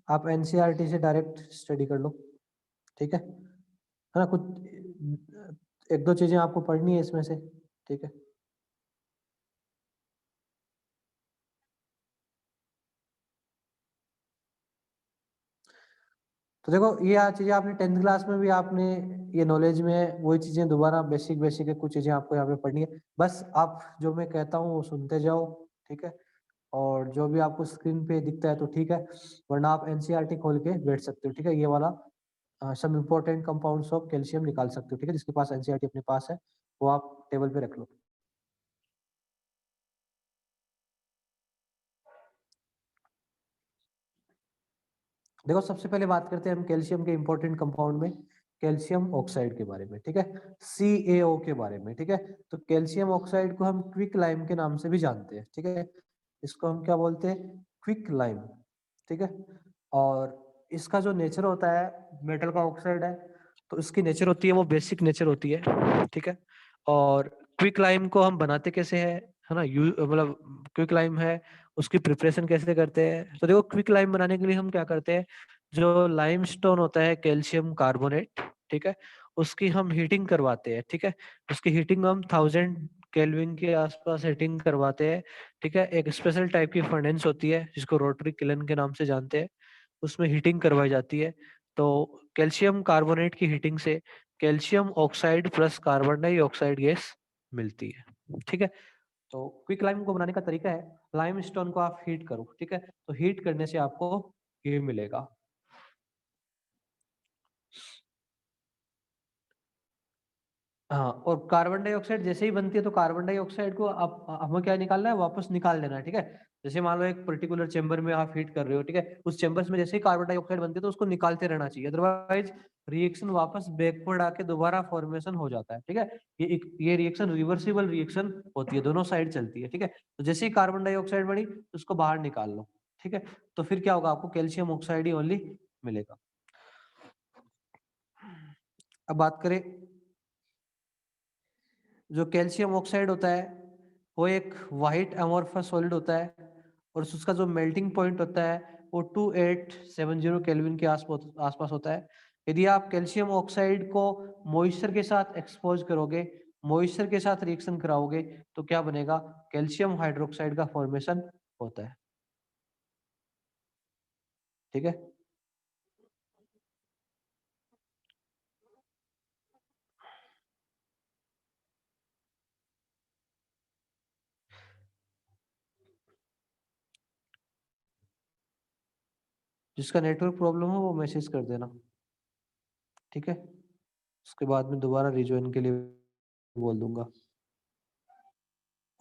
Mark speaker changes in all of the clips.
Speaker 1: आप एनसीईआरटी से direct study कर लो, ठीक है ना। कुछ एक दो चीजें आपको पढ़नी है इसमें से, ठीक है। तो देखो ये चीजें आपने 10th क्लास में भी आपने ये नॉलेज में है, वही चीजें दोबारा बेसिक बेसिक है, कुछ चीजें आपको यहाँ पे पढ़नी है। बस आप जो मैं कहता हूँ वो सुनते जाओ, ठीक है। और जो भी आपको स्क्रीन पे दिखता है तो ठीक है, वरना आप एनसीईआरटी खोल के बैठ सकते हो, ठीक है। ये वाला सब इंपॉर्टेंट कंपाउंड्स ऑफ कैल्शियम निकाल सकते हो, ठीक है। जिसके पास एनसीईआरटी अपने पास है वो आप टेबल पे रख लो। देखो सबसे पहले बात करते हैं हम कैल्शियम के इंपॉर्टेंट कंपाउंड में, कैल्शियम ऑक्साइड के बारे में, ठीक है। CaO के बारे में, ठीक है। तो कैल्शियम ऑक्साइड को हम क्विक लाइम के नाम से भी जानते हैं, ठीक है। इसको हम क्या बोलते हैं, क्विक लाइम, ठीक है। और इसका जो नेचर होता है, मेटल का ऑक्साइड है तो इसकी नेचर होती है वो बेसिक नेचर होती है, ठीक है। और क्विक लाइम को हम बनाते कैसे है ना, मतलब क्विक लाइम है उसकी प्रिपरेशन कैसे करते हैं। तो देखो क्विक लाइम बनाने के लिए हम क्या करते हैं, जो लाइमस्टोन होता है कैल्शियम कार्बोनेट, ठीक है, उसकी हम हीटिंग करवाते हैं, ठीक है। उसकी हीटिंग हम 1000 केल्विन के आसपास हीटिंग करवाते हैं, ठीक है। एक स्पेशल टाइप की फर्नेस होती है जिसको रोटरी किलन के नाम से जानते हैं, उसमें हीटिंग करवाई जाती है। तो कैल्शियम कार्बोनेट की हीटिंग से calcium oxide plus carbon dioxide gas मिलती है, ठीक है। तो क्विक लाइम को बनाने का तरीका है, लाइम स्टोन को आप हीट करो, ठीक है। तो हीट करने से आपको ये मिलेगा। हाँ, और कार्बन डाइऑक्साइड जैसे ही बनती है तो कार्बन डाइऑक्साइड को आप हमें क्या निकालना है, वापस निकाल देना है, ठीक है। जैसे मान लो एक पर्टिकुलर चेंबर में आप हीट कर रहे हो, ठीक है, उस चेंबर्स में जैसे ही कार्बन डाइऑक्साइड बनती है तो उसको निकालते रहना चाहिए, अदरवाइज रिएक्शन वापस बैकवर्ड आके दोबारा फॉर्मेशन हो जाता है, ठीक है। ये रिएक्शन रिवर्सिबल रिएक्शन होती है, दोनों साइड चलती है, ठीक है। तो जैसे ही कार्बन डाइऑक्साइड बनी तो उसको बाहर निकाल लो, ठीक है। तो फिर क्या होगा, आपको कैल्शियम ऑक्साइड ही ओनली मिलेगा। अब बात करें, जो कैल्शियम ऑक्साइड होता है वो एक वाइट अमोर्फस सॉलिड होता है, और उसका जो मेल्टिंग पॉइंट होता है वो 2870 केल्विन के आसपास होता है। यदि आप कैल्शियम ऑक्साइड को मॉइस्चर के साथ एक्सपोज करोगे, मॉइस्चर के साथ रिएक्शन कराओगे, तो क्या बनेगा, कैल्शियम हाइड्रोक्साइड का फॉर्मेशन होता है, ठीक है। जिसका नेटवर्क प्रॉब्लम हो वो मैसेज कर देना, ठीक है। उसके बाद में दोबारा रिज्वाइन के लिए बोल दूंगा।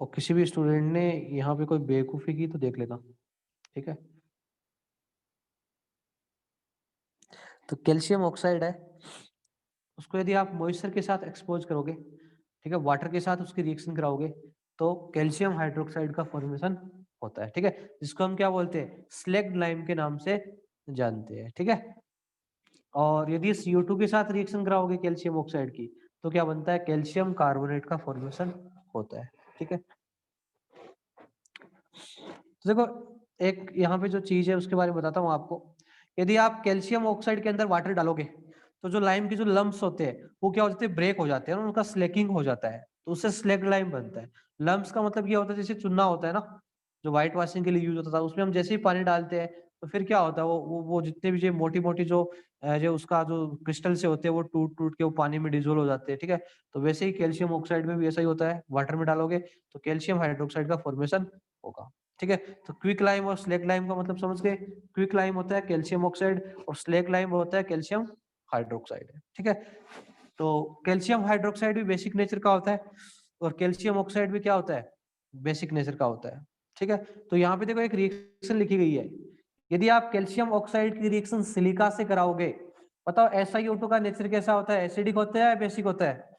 Speaker 1: और किसी भी स्टूडेंट ने यहाँ पे कोई बेवकूफ़ी की तो देख लेना, ठीक है। तो कैल्शियम ऑक्साइड है, उसको यदि आप मॉइस्चर के साथ एक्सपोज करोगे, ठीक है, वाटर के साथ उसकी रिएक्शन कराओगे, तो कैल्शियम हाइड्रोक्साइड का फॉर्मेशन होता है, ठीक है। जिसको हम क्या बोलते हैं, स्लैग्ड लाइम के नाम से जानते हैं, ठीक है। और यदि CO2 के साथ रिएक्शन कराओगे कैल्शियम ऑक्साइड की, तो क्या बनता है, कैल्शियम कार्बोनेट का फॉर्मेशन होता है, ठीक है। तो देखो एक यहाँ पे जो चीज है उसके बारे में बताता हूँ आपको। यदि आप कैल्शियम ऑक्साइड के अंदर वाटर डालोगे तो जो लाइम के जो लम्प्स होते हैं वो क्या हो जाते हैं, ब्रेक हो जाते हैं, उनका स्लेकिंग हो जाता है, तो उससे स्लेक्ड लाइम बनता है। लम्प्स का मतलब ये होता है जैसे चूना होता है ना, जो व्हाइट वॉशिंग के लिए यूज होता था, उसमें हम जैसे ही पानी डालते हैं तो फिर क्या होता है, वो जितने भी जो मोटी मोटी जो उसका जो क्रिस्टल से होते हैं वो टूट टूट के वो पानी में डिजोल्व हो जाते हैं, ठीक है। तो वैसे ही कैल्शियम ऑक्साइड में भी ऐसा ही होता है, वाटर में डालोगे तो कैल्शियम हाइड्रोक्साइड का फॉर्मेशन होगा, ठीक है। तो क्विक लाइम और स्लेक लाइम का मतलब समझ गए, क्विक लाइम होता है कैल्शियम ऑक्साइड और स्लेक लाइम होता है कैल्शियम हाइड्रोक्साइड है, ठीक है। तो कैल्शियम हाइड्रोक्साइड भी बेसिक नेचर का होता है और कैल्शियम ऑक्साइड भी क्या होता है, बेसिक नेचर का होता है, ठीक है। तो यहाँ पे देखो एक रिएक्शन लिखी गई है, यदि आप कैल्शियम ऑक्साइड की रिएक्शन सिलिका से कराओगे, बताओ SiO2 का नेचर कैसा होता है, एसिडिक होता है या बेसिक होता है।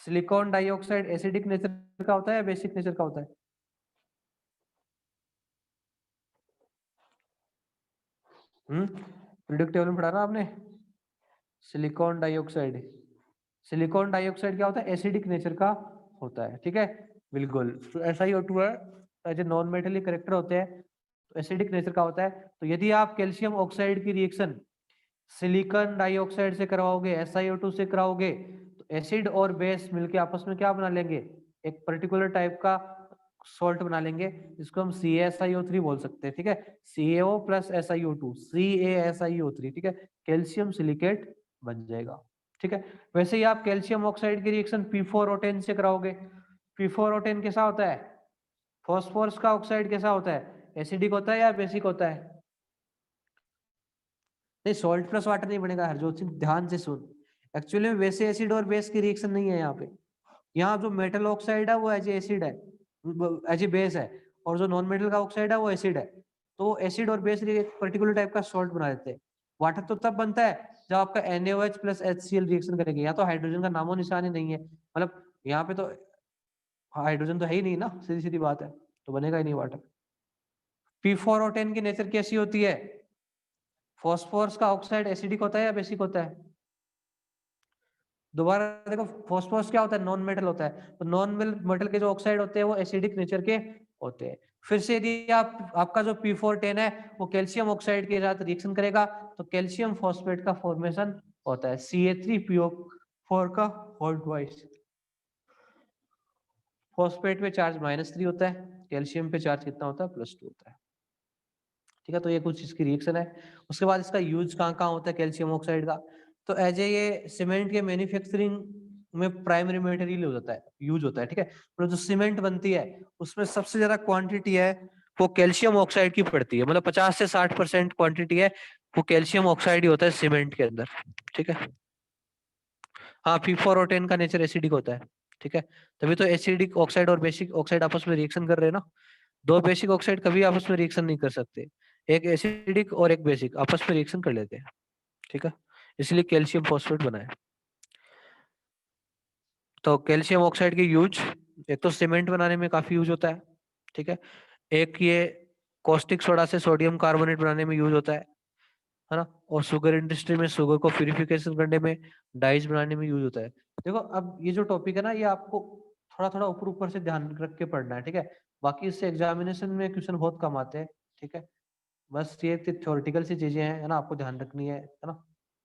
Speaker 1: सिलिकॉन डाइऑक्साइड एसिडिक नेचर का होता है या बेसिक नेचर का होता है। पीरियोडिक टेबल में पढ़ा ना आपने, सिलिकॉन डाइऑक्साइड, सिलिकॉन डाइऑक्साइड क्या होता है, एसिडिक नेचर का होता है, ठीक है। बिल्कुल, तो SiO2 है, जो नॉन मेटेलिक करेक्टर होते हैं तो एसिडिक नेचर का होता है। तो यदि आप कैल्शियम ऑक्साइड की रिएक्शन सिलिकॉन डाइऑक्साइड से कराओगे, SiO2 से कराओगे, तो एसिड और बेस मिलके आपस में क्या बना लेंगे, एक पर्टिकुलर टाइप का सॉल्ट बना लेंगे, जिसको हम CaSiO3 बोल सकते हैं। ठीक है, CaO प्लस SiO2, CaSiO3, ठीक है, कैल्शियम सिलिकेट बन जाएगा। ठीक है, वैसे ही आप कैल्शियम ऑक्साइड की रिएक्शन P4O10 से कराओगे। P4O10 कैसा होता है, फॉस्फोरस का ऑक्साइड कैसा होता है, एसिडिक होता है या बेसिक होता है? नहीं, सॉल्ट प्लस वाटर नहीं बनेगा हरजोत सिंह, ध्यान से सुन। एक्चुअली में वैसे एसिड और बेस की रिएक्शन नहीं है यहाँ पे। यहाँ जो मेटल ऑक्साइड है वो एज एसिड है, एज ए बेस है, और जो नॉन मेटल का ऑक्साइड है वो एसिड है। तो एसिड और बेस एक पर्टिकुलर टाइप का सॉल्ट बना देते हैं। वाटर तो तब बनता है जब आपका NaOH प्लस HCl रिएक्शन करेंगे। यहाँ तो हाइड्रोजन का नामो निशान ही नहीं है, मतलब यहाँ पे तो हाइड्रोजन तो है ही नहीं ना, सीधी सीधी बात है, तो बनेगा ही नहीं वाटर। P4O10 की नेचर कैसी होती है, फॉस्फोरस का ऑक्साइड एसिडिक होता है या बेसिक होता है? दोबारा देखो, फॉस्फोरस क्या होता है, नॉन मेटल होता है, तो नॉन मेटल के जो ऑक्साइड होते हैं वो एसिडिक नेचर के होते हैं। फिर से यदि आपका जो P410 है वो कैल्शियम ऑक्साइड के साथ रिएक्शन करेगा तो कैल्शियम फॉस्फेट का फॉर्मेशन होता है, CA3PO4 का होल ट्वाइस। फॉस्फेट पे चार्ज -3 होता है, कैल्शियम पे चार्ज कितना होता है, +2 होता है। ठीक है, तो ये कुछ इसकी रिएक्शन है। उसके बाद इसका यूज कहाँ कहाँ होता है कैल्शियम ऑक्साइड का, तो एज ए ये सीमेंट के मैन्युफैक्चरिंग में प्राइमरी मटेरियल हो जाता है, यूज होता है। ठीक है, तो जो सीमेंट बनती है उसमें सबसे ज्यादा क्वांटिटी है वो कैल्शियम ऑक्साइड की पड़ती है, मतलब 50 से 60% क्वांटिटी है वो कैल्शियम ऑक्साइड ही होता है सीमेंट के अंदर। ठीक है, हाँ, P4O10 का नेचर एसिडिक होता है। ठीक है, तभी तो एसिडिक ऑक्साइड और बेसिक ऑक्साइड आपस में रिएक्शन कर रहे हैं ना। दो बेसिक ऑक्साइड कभी आपस में रिएक्शन नहीं कर सकते, एक एसिडिक और एक बेसिक आपस में रिएक्शन कर लेते हैं। ठीक है, इसलिए कैल्शियम फॉस्फेट बना है। तो कैल्शियम ऑक्साइड के यूज, एक तो सीमेंट बनाने में काफी यूज होता है। ठीक है, एक ये कॉस्टिक सोडा से सोडियम कार्बोनेट बनाने में यूज होता है ना, और शुगर इंडस्ट्री में शुगर को प्यूरिफिकेशन करने में, डाइज बनाने में यूज होता है। देखो, अब ये जो टॉपिक है ना, ये आपको थोड़ा थोड़ा ऊपर ऊपर से ध्यान रख के पढ़ना है। ठीक है, बाकी इससे एग्जामिनेशन में क्वेश्चन बहुत कम आते हैं। ठीक है, बस ये थ्योरेटिकल सी चीजें हैं, है ना, आपको ध्यान रखनी है ना।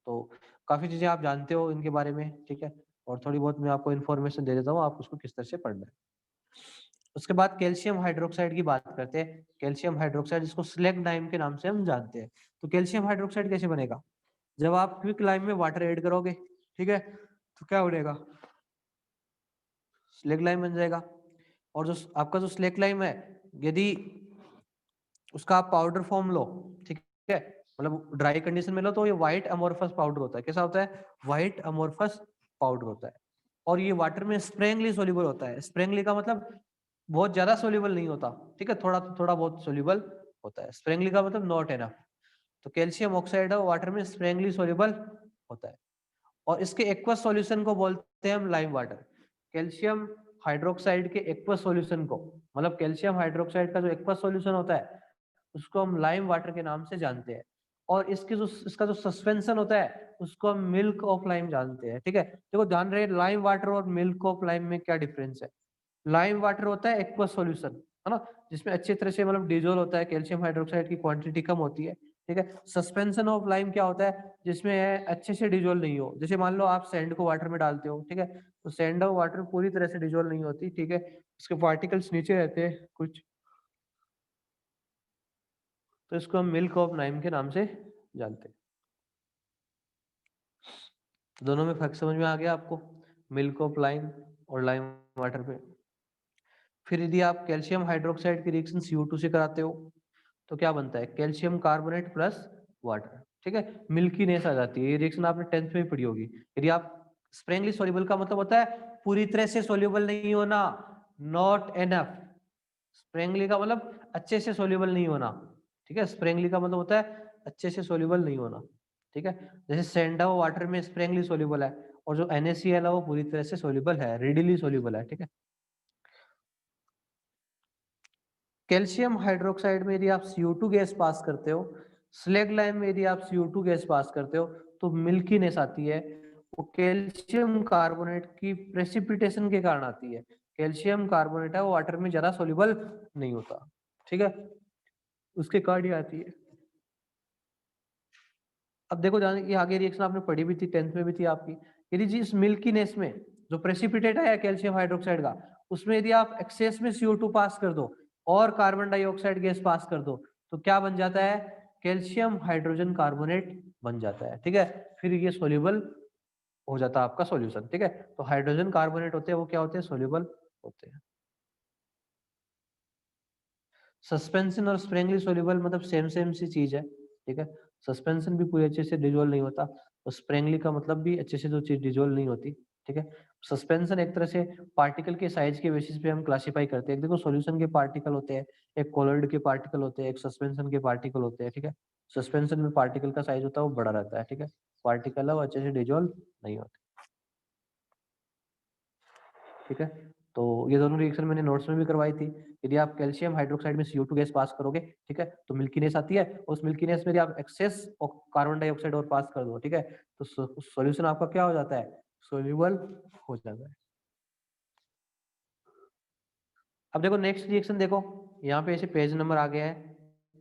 Speaker 1: तो काफी चीजें आप जानते हो इनके बारे में। ठीक है, और थोड़ी बहुत मैं आपको इन्फॉर्मेशन दे देता हूँ, आप उसको किस तरह से पढ़ना है। उसके बाद कैल्शियम हाइड्रोक्साइड की बात करते हैं। कैल्शियम हाइड्रोक्साइड, जिसको स्लेग लाइम के नाम से हम जानते हैं। तो कैल्शियम हाइड्रोक्साइड कैसे बनेगा, जब आप क्विक लाइम में वाटर ऐड करोगे, ठीक है, तो क्या बनेगा, स्लेग लाइम बन जाएगा। और जो आपका जो स्लेग लाइम है, यदि उसका आप पाउडर फॉर्म लो, ठीक है, मतलब ड्राई कंडीशन में लो, तो ये व्हाइट अमोर्फस पाउडर होता है। कैसा होता है, व्हाइट अमोर्फस पाउडर होता है। और ये वाटर में स्प्रेंगली सोल्यूबल होता है। स्प्रेंगली का मतलब बहुत ज्यादा सोल्यूबल नहीं होता, ठीक है, थोड़ा थोड़ा बहुत सोल्यूबल होता है। स्प्रेंगली का मतलब नॉट एनफ। तो कैल्शियम ऑक्साइड है वाटर में स्प्रेंगली सोल्यूबल होता है, और इसके एक्वस सॉल्यूशन को बोलते हैं हम लाइम वाटर। कैल्शियम हाइड्रोक्साइड के एक्वस सॉल्यूशन को, मतलब कैल्शियम हाइड्रोक्साइड का जो एक्वस सॉल्यूशन होता है उसको हम लाइम वाटर के नाम से जानते हैं। और इसका जो सस्पेंशन होता है उसको हम मिल्क ऑफ लाइम जानते हैं। ठीक है, देखो ध्यान रहे, लाइम वाटर और मिल्क ऑफ लाइम में क्या डिफरेंस है। लाइम वाटर होता है एक्वस सॉल्यूशन, है ना, जिसमें अच्छी तरह से मतलब डिजोल्व होता है, कैल्शियम हाइड्रोक्साइड की क्वांटिटी कम होती है। ठीक है, सस्पेंशन ऑफ लाइम क्या होता है, जिसमें अच्छे से डिजोल्व नहीं हो। जैसे मान लो आप सैंड को वाटर में डालते हो, ठीक है, तो सैंड और वाटर पूरी तरह से डिजोल्व नहीं होती। ठीक है, उसके पार्टिकल्स नीचे रहते हैं कुछ, तो इसको हम मिल्क ऑफ लाइम के नाम से जानते हैं। दोनों में फर्क समझ में आ गया आपको, मिल्क ऑफ लाइम और लाइम वाटर पे। फिर यदि आप कैल्शियम हाइड्रोक्साइड की रिएक्शन CO2 से कराते हो तो क्या बनता है, कैल्शियम कार्बोनेट प्लस वाटर। ठीक है, मिल्कीनेस आ जाती है। ये रिएक्शन आपने 10th में पढ़ी होगी। यदि आप स्प्रेंगली सोल्यूबल का मतलब होता है पूरी तरह से सोल्यूबल नहीं होना, नॉट एनफ। स्प्रेंगली का मतलब अच्छे से सोल्यूबल नहीं होना। ठीक है, स्प्रेंगली का मतलब होता है अच्छे से सोल्यूबल नहीं होना। ठीक है, जैसे सेंडा वाटर में स्प्रेंगली सोल्यूबल है, और जो NaCl है वो पूरी तरह से सोल्यूबल है, रेडिली सोल्यूबल है। ठीक है, कैल्शियम हाइड्रोक्साइड में यदि आप CO2 गैस पास करते हो, स्लेग लाइम में यदि आप CO2 गैस पास करते हो, तो मिल्कीनेस आती है। वो कैल्शियम कार्बोनेट की प्रेसिपिटेशन के कारण आती है। कैल्शियम कार्बोनेट है वो वाटर में ज्यादा सोल्यूबल नहीं होता। ठीक है, उसके कारण ये आती है। अब देखो जाने की आगे रिएक्शन आपने पढ़ी भी थी, 10th में भी थी आपकी। यदि जिस मिल्कीनेस में जो प्रेसिपिटेट आया कैल्शियम हाइड्रोक्साइड का, उसमें यदि आप एक्सेस में CO2 पास कर दो और कार्बन डाइऑक्साइड गैस पास कर दो, तो क्या बन जाता है? कैल्शियम हाइड्रोजन कार्बोनेट बन जाता है। ठीक है, फिर ये सोल्यूबल हो जाता है आपका सॉल्यूशन। ठीक है, तो हाइड्रोजन कार्बोनेट होते हैं वो क्या होते हैं? सोल्यूबल होते हैं। सस्पेंशन और स्प्रेंगली सोल्यूबल मतलब सेम सेम सी चीज है। ठीक है, सस्पेंशन भी पूरी अच्छे से डिजोल्व नहीं होता, और स्प्रेंगली का मतलब भी अच्छे से जो चीज डिजोल्व नहीं होती। ठीक है, सस्पेंशन एक तरह से पार्टिकल के साइज के बेसिस पे हम क्लासिफाई करते हैं। देखो सॉल्यूशन के पार्टिकल होते हैं, एक कोलॉइड के पार्टिकल होते हैं, एक सस्पेंशन के पार्टिकल होते हैं। ठीक है, सस्पेंशन में पार्टिकल का साइज होता है वो बड़ा रहता है। ठीक है, पार्टिकल है वो अच्छे से डिजोल्व नहीं होते। ठीक है, तो ये दोनों रिएक्शन मैंने नोट्स में भी करवाई थी। यदि आप कैल्शियम हाइड्रोक्साइड में CO2 गैस पास करोगे, ठीक है, तो मिल्कीनेस आती है। उस मिल्कीनेस में यदि आप एक्सेस कार्बन डाइऑक्साइड और पास कर दो, ठीक है, तो सॉल्यूशन आपका क्या हो जाता है? सोल्यूबल हो जाता है। अब देखो नेक्स्ट रिएक्शन देखो, यहाँ पे ऐसे पेज नंबर आ गया है।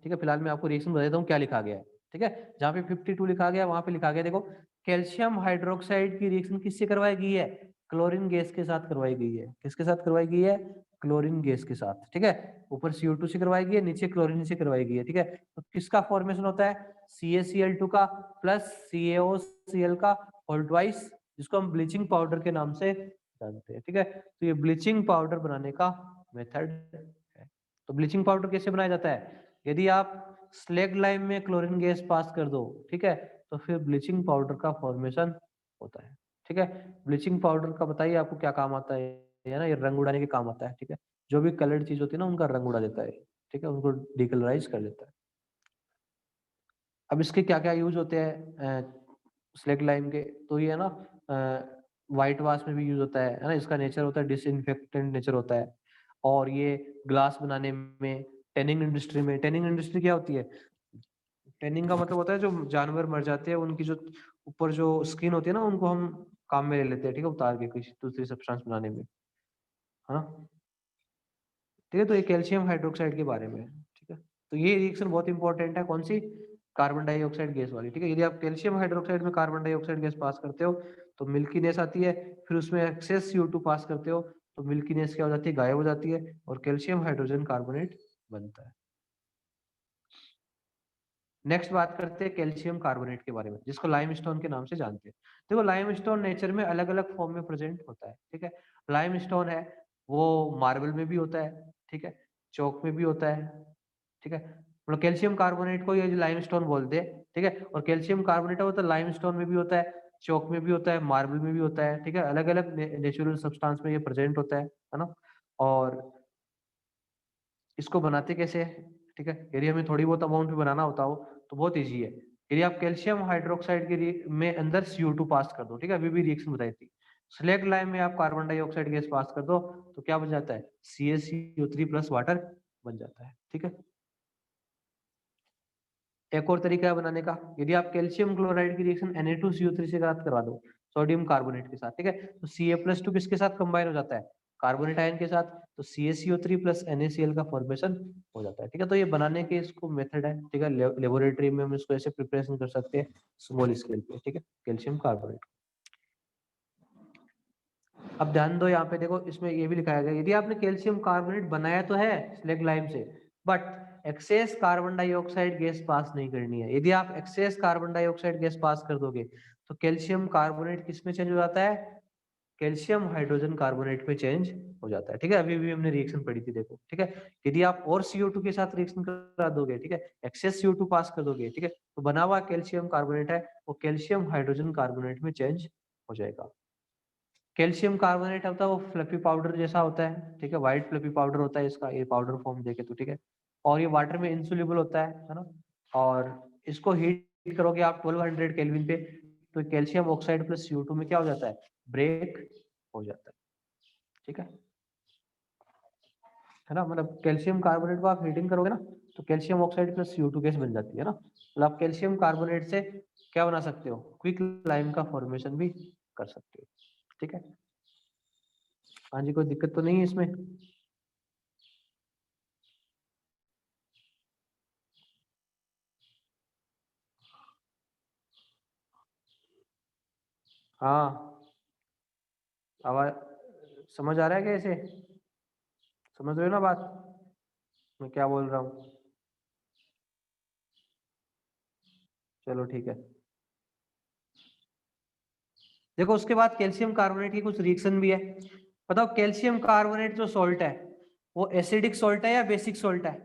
Speaker 1: ठीक है, फिलहाल मैं आपको रिएक्शन बता देता हूँ क्या लिखा गया है। ठीक है, जहाँ पे 52 लिखा गया वहां पे लिखा गया देखो, कैल्शियम हाइड्रोक्साइड की रिएक्शन किससे करवाई गई है? क्लोरीन गैस के साथ करवाई गई है। किसके साथ करवाई गई है? क्लोरीन गैस के साथ। ठीक है, ऊपर CO2 से करवाई गई है, नीचे क्लोरीन से करवाई गई है। ठीक है, तो किसका फॉर्मेशन होता है? CaCl2 का प्लस CaOCl का होल ट्वाइस, जिसको हम ब्लीचिंग पाउडर के नाम से जानते हैं। ठीक है, तो ये ब्लीचिंग पाउडर बनाने का मेथड है। तो ब्लीचिंग पाउडर कैसे बनाया जाता है? यदि आप स्लेग लाइम में क्लोरीन गैस पास कर दो, ठीक है, तो फिर ब्लीचिंग पाउडर का फॉर्मेशन होता है। ठीक है, ब्लीचिंग पाउडर का बताइए आपको क्या काम आता है ना? ये रंग उड़ाने के काम आता है। ठीक है, जो भी कलर्ड चीज होती है ना उनका रंग उड़ा देता है। ठीक है, उनको डिकलराइज कर देता है। अब इसके क्या क्या यूज होते हैं स्लेग लाइम के? तो ये है ना, व्हाइट वाश में भी यूज होता है ना? इसका नेचर होता है डिसइंफेक्टेंट नेचर होता है। और ये ग्लास बनाने में, टेनिंग इंडस्ट्री में, टेनिंग इंडस्ट्री क्या होती है? टेनिंग का मतलब होता है जो जानवर मर जाते हैं उनकी जो ऊपर जो स्किन होती है ना, उनको हम काम में ले लेते हैं। ठीक है, उतार के किसी दूसरी सब्सटेंस बनाने में, है ना? ठीक है, तो ये कैल्शियम हाइड्रोक्साइड के बारे में है। ठीक है, तो ये रिएक्शन बहुत इंपॉर्टेंट है। कौन सी? कार्बन डाइऑक्साइड गैस वाली। ठीक है, यदि आप कैल्शियम हाइड्रोक्साइड में कार्बन डाइऑक्साइड गैस पास करते हो तो मिल्कीनेस आती है। फिर उसमें एक्सेस CO2 पास करते हो तो मिल्कीनेस क्या हो जाती है? गायब हो जाती है, और कैल्शियम हाइड्रोजन कार्बोनेट बनता है। नेक्स्ट बात करते हैं कैल्शियम कार्बोनेट के बारे में, जिसको लाइमस्टोन के नाम से जानते हैं। देखो लाइमस्टोन नेचर में अलग अलग फॉर्म में प्रेजेंट होता है। ठीक है, लाइमस्टोन है वो मार्बल में भी होता है। ठीक है, चौक में भी होता है। ठीक है, मतलब कैल्शियम कार्बोनेट को ये लाइमस्टोन बोलते हैं। ठीक है, और कैल्शियम कार्बोनेट होता है लाइमस्टोन में भी होता है, चौक में भी होता है, मार्बल में भी होता है। ठीक है, अलग अलग नेचुरल सब्सटेंस में ये प्रेजेंट होता है ना? और इसको बनाते कैसे है? ठीक है, यदि हमें थोड़ी बहुत अमाउंट में बनाना होता हो तो बहुत इजी है। यदि आप कैल्शियम हाइड्रोक्साइड के में अंदर CO2 पास कर दो, ठीक है, अभी भी रिएक्शन बताई थी। स्लेग लाइम में आप कार्बन डाइऑक्साइड गैस पास कर दो तो क्या बन जाता है? CaCO3 प्लस वाटर बन जाता है। ठीक है, एक और तरीका है बनाने का, यदि आप कैल्शियम क्लोराइड की रिएक्शन Na2CO3 से साथ करवा दो सोडियम कार्बोनेट के साथ, ठीक है, तो Ca+2 किसके साथ कंबाइन हो जाता है? कार्बोनेट आयन के साथ, तो CaCO3 प्लस NaCl का फॉर्मेशन हो जाता है। ठीक है, तो ये बनाने के इसको मेथड है। ठीक है, लेबोरेटरी में हम इसको ऐसे प्रिपरेशन कर सकते हैं स्मॉल स्केल पे। ठीक है, कैल्शियम कार्बोनेट। अब ध्यान दो यहाँ पे देखो, इसमें ये भी लिखा गया यदि आपने कैल्शियम कार्बोनेट बनाया तो है स्लेग लाइम से, but excess carbon dioxide gas pass नहीं करनी है। यदि आप excess carbon dioxide gas pass कर दोगे तो कैल्शियम कार्बोनेट किस में चेंज हो जाता है? कैल्शियम हाइड्रोजन कार्बोनेट में चेंज हो जाता है। ठीक है, अभी भी हमने रिएक्शन पढ़ी थी देखो। ठीक है, यदि आप और CO2 के साथ रिएक्शन करा दोगे, ठीक है, एक्सेस CO2 पास कर दोगे, ठीक है, तो बना हुआ कैल्शियम कार्बोनेट है वो कैल्शियम हाइड्रोजन कार्बोनेट में चेंज हो जाएगा। कैल्शियम कार्बोनेट होता है वो फ्लफी पाउडर जैसा होता है। ठीक है, व्हाइट फ्लफी पाउडर होता है इसका, ये पाउडर फॉर्म देखे तो। ठीक है, और ये वाटर में इंसोल्यूबल होता है ना? और इसको हीट करोगे आप 1200 केल्विन पे तो कैल्शियम ऑक्साइड प्लस CO2 में क्या हो जाता है? ब्रेक हो जाता है। ठीक है ना? मतलब कैल्शियम कार्बोनेट को आप हीटिंग करोगे ना तो calcium oxide plus CO2 gas बन जाती है ना? मतलब आप कैल्शियम कार्बोनेट से क्या बना सकते हो? क्विक लाइम का फॉर्मेशन भी कर सकते हो। ठीक है, हाँ जी, कोई दिक्कत तो नहीं है इसमें? हाँ, आवाज समझ आ रहा है कैसे? समझ रहे हो ना बात मैं क्या बोल रहा हूँ? चलो ठीक है। देखो उसके बाद कैल्शियम कार्बोनेट की कुछ रिएक्शन भी है। बताओ कैल्शियम कार्बोनेट जो सॉल्ट है वो एसिडिक सॉल्ट है या बेसिक सॉल्ट है?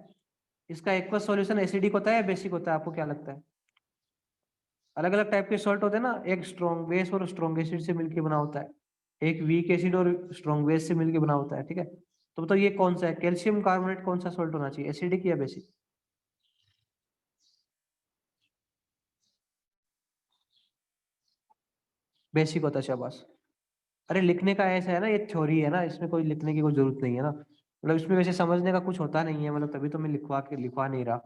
Speaker 1: इसका एक्वस सॉल्यूशन एसिडिक होता है या बेसिक होता है, आपको क्या लगता है? अलग अलग टाइप के सॉल्ट होते हैं ना, एक स्ट्रॉन्ग बेस और स्ट्रॉन्ग एसिड से मिलकर बना होता है, एक वीक एसिड और स्ट्रॉन्ग बेस से मिलकर बना होता है, ठीक है। तो बताओ ये कौन सा है, कैल्शियम कार्बोनेट कौन सा सॉल्ट होना चाहिए, एसिडिक या बेसिक? बेसिक होता है, शाबाश। अरे लिखने का ऐसा है ना, ये थ्योरी है ना, इसमें कोई लिखने की कोई जरूरत नहीं है ना, मतलब इसमें वैसे समझने का कुछ होता नहीं है, मतलब तभी तो मैं लिखवा नहीं रहा,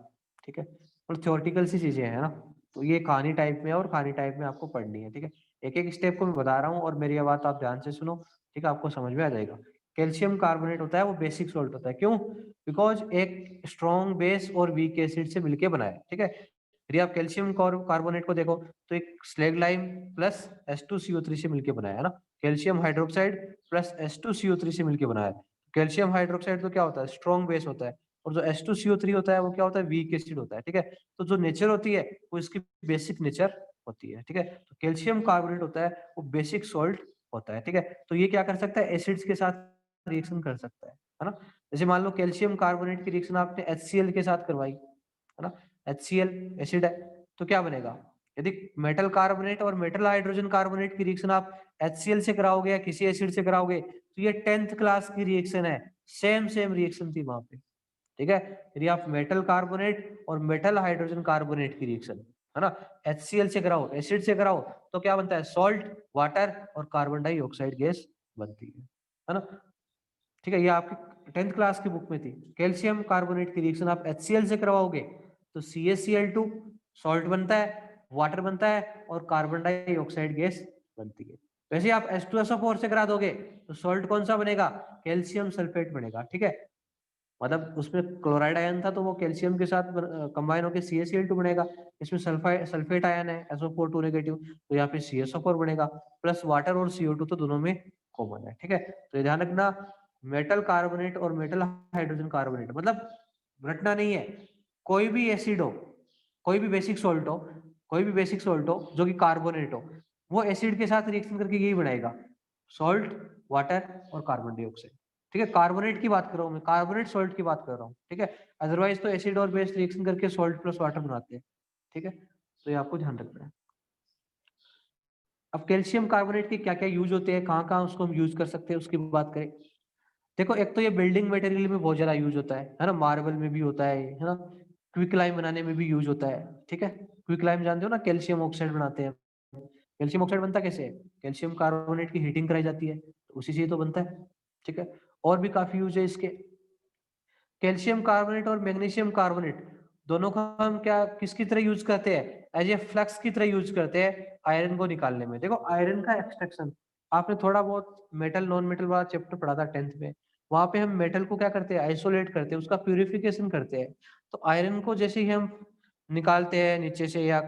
Speaker 1: ठीक है। और थ्योरेटिकल सी चीजें हैं ना, तो ये कहानी टाइप में है और कहानी टाइप में आपको पढ़नी है, ठीक है। एक एक स्टेप को मैं बता रहा हूँ और मेरी ये बात आप ध्यान से सुनो, ठीक है, आपको समझ में आ जाएगा। कैल्शियम कार्बोनेट होता है वो बेसिक सॉल्ट होता है, क्यों? बिकॉज एक स्ट्रॉन्ग बेस और वीक एसिड से मिलकर बना है, ठीक है। यदि आप कैल्शियम कार्बोनेट को देखो तो एक स्लेग लाइम प्लस H2CO3 से मिलकर बनाया है ना, कैल्शियम हाइड्रोक्साइड प्लस H2CO3 से मिलकर बनाया है। कैल्शियम हाइड्रोक्साइड तो क्या होता है, स्ट्रॉन्ग बेस होता है, और जो H2CO3 होता है वो क्या होता है, वीक एसिड होता है, ठीक है। तो जो नेचर होती है वो इसकी बेसिक नेचर होती है, ठीक है। तो कैल्शियम कार्बोनेट होता है वो बेसिक सॉल्ट होता है, ठीक है। तो ये क्या कर सकता है, एसिड्स के साथ रिएक्शन कर सकता है ना। जैसे मान लो कैल्शियम कार्बोनेट की रिएक्शन आपने HCl के साथ करवाई, है ना, HCl एसिड है, तो क्या बनेगा? यदि मेटल कार्बोनेट और मेटल हाइड्रोजन कार्बोनेट की रिएक्शन आप HCl से कराओगे या किसी एसिड से कराओगे तो ये 10th क्लास की रिएक्शन है, सेम सेम रिएक्शन थी वहां पे, ठीक है। यदि आप मेटल कार्बोनेट और मेटल हाइड्रोजन कार्बोनेट की रिएक्शन, है ना, HCl से कराओ, एसिड से कराओ, तो क्या बनता है, सॉल्ट, वाटर और कार्बन डाइऑक्साइड गैस बनती है ना, ठीक है। ये आपकी 10th क्लास की बुक में थी। कैल्शियम कार्बोनेट की रिएक्शन आप HCl से करवाओगे तो CaCl2 सॉल्ट बनता है, वाटर बनता है और कार्बन डाइऑक्साइड गैस बनती है। वैसे आप H2SO4 से करा दोगे तो सॉल्ट कौन सा बनेगा, कैल्शियम सल्फेट बनेगा, ठीक है। मतलब उसमें क्लोराइड आयन था तो वो कैल्शियम के साथ कंबाइन होकर CaCl2 बनेगा। इसमें सल्फेट आयन है SO4 2 नेगेटिव, तो यहाँ पे CSO4 बनेगा, प्लस वाटर और CO2 तो दोनों में कॉमन है, ठीक है। तो ये ध्यान रखना, मेटल कार्बोनेट और मेटल हाइड्रोजन कार्बोनेट मतलब रटना नहीं है, कोई भी एसिड हो, कोई भी बेसिक सॉल्ट हो, कोई भी बेसिक सॉल्ट हो जो कि कार्बोनेट हो, वो एसिड के साथ रिएक्शन करके यही बनाएगा, सॉल्ट, वाटर और कार्बन डाइऑक्साइड, ठीक है। कार्बोनेट की बात कर रहा हूँ मैं, कार्बोनेट सॉल्ट की बात कर रहा हूँ, ठीक है। अदरवाइज तो एसिड और बेस रिएक्शन करके सॉल्ट प्लस वाटर बनाते हैं, ठीक है। तो ये आपको ध्यान रखना है। अब कैल्शियम कार्बोनेट के क्या क्या यूज होते हैं, कहाँ कहाँ उसको हम यूज कर सकते हैं उसकी बात करें। देखो एक तो ये बिल्डिंग मटेरियल में बहुत ज्यादा यूज होता है ना, मार्बल में भी होता है ना, क्विक लाइम बनाने में भी यूज होता है, ठीक है। क्विक लाइम जानते हो ना, कैल्शियम ऑक्साइड बनाते हैं। कैल्शियम ऑक्साइड बनता कैसे है, कैल्शियम कार्बोनेट की हीटिंग कराई जाती है तो उसी से ही तो बनता है, ठीक है। और भी काफी यूज है इसके। कैल्शियम कार्बोनेट और मैग्नीशियम कार्बोनेट दोनों का हम क्या किसकी तरह यूज करते हैं, एज ए फ्लक्स की तरह यूज करते हैं आयरन को निकालने में। देखो आयरन का एक्सट्रैक्शन आपने थोड़ा बहुत मेटल नॉन मेटल वाला चैप्टर पढ़ा था 10th में, वहां पे हम मेटल को क्या करते हैं, आइसोलेट करते हैं, उसका प्यूरिफिकेशन करते हैं। तो आयरन को जैसे ही हम निकालते हैं नीचे से या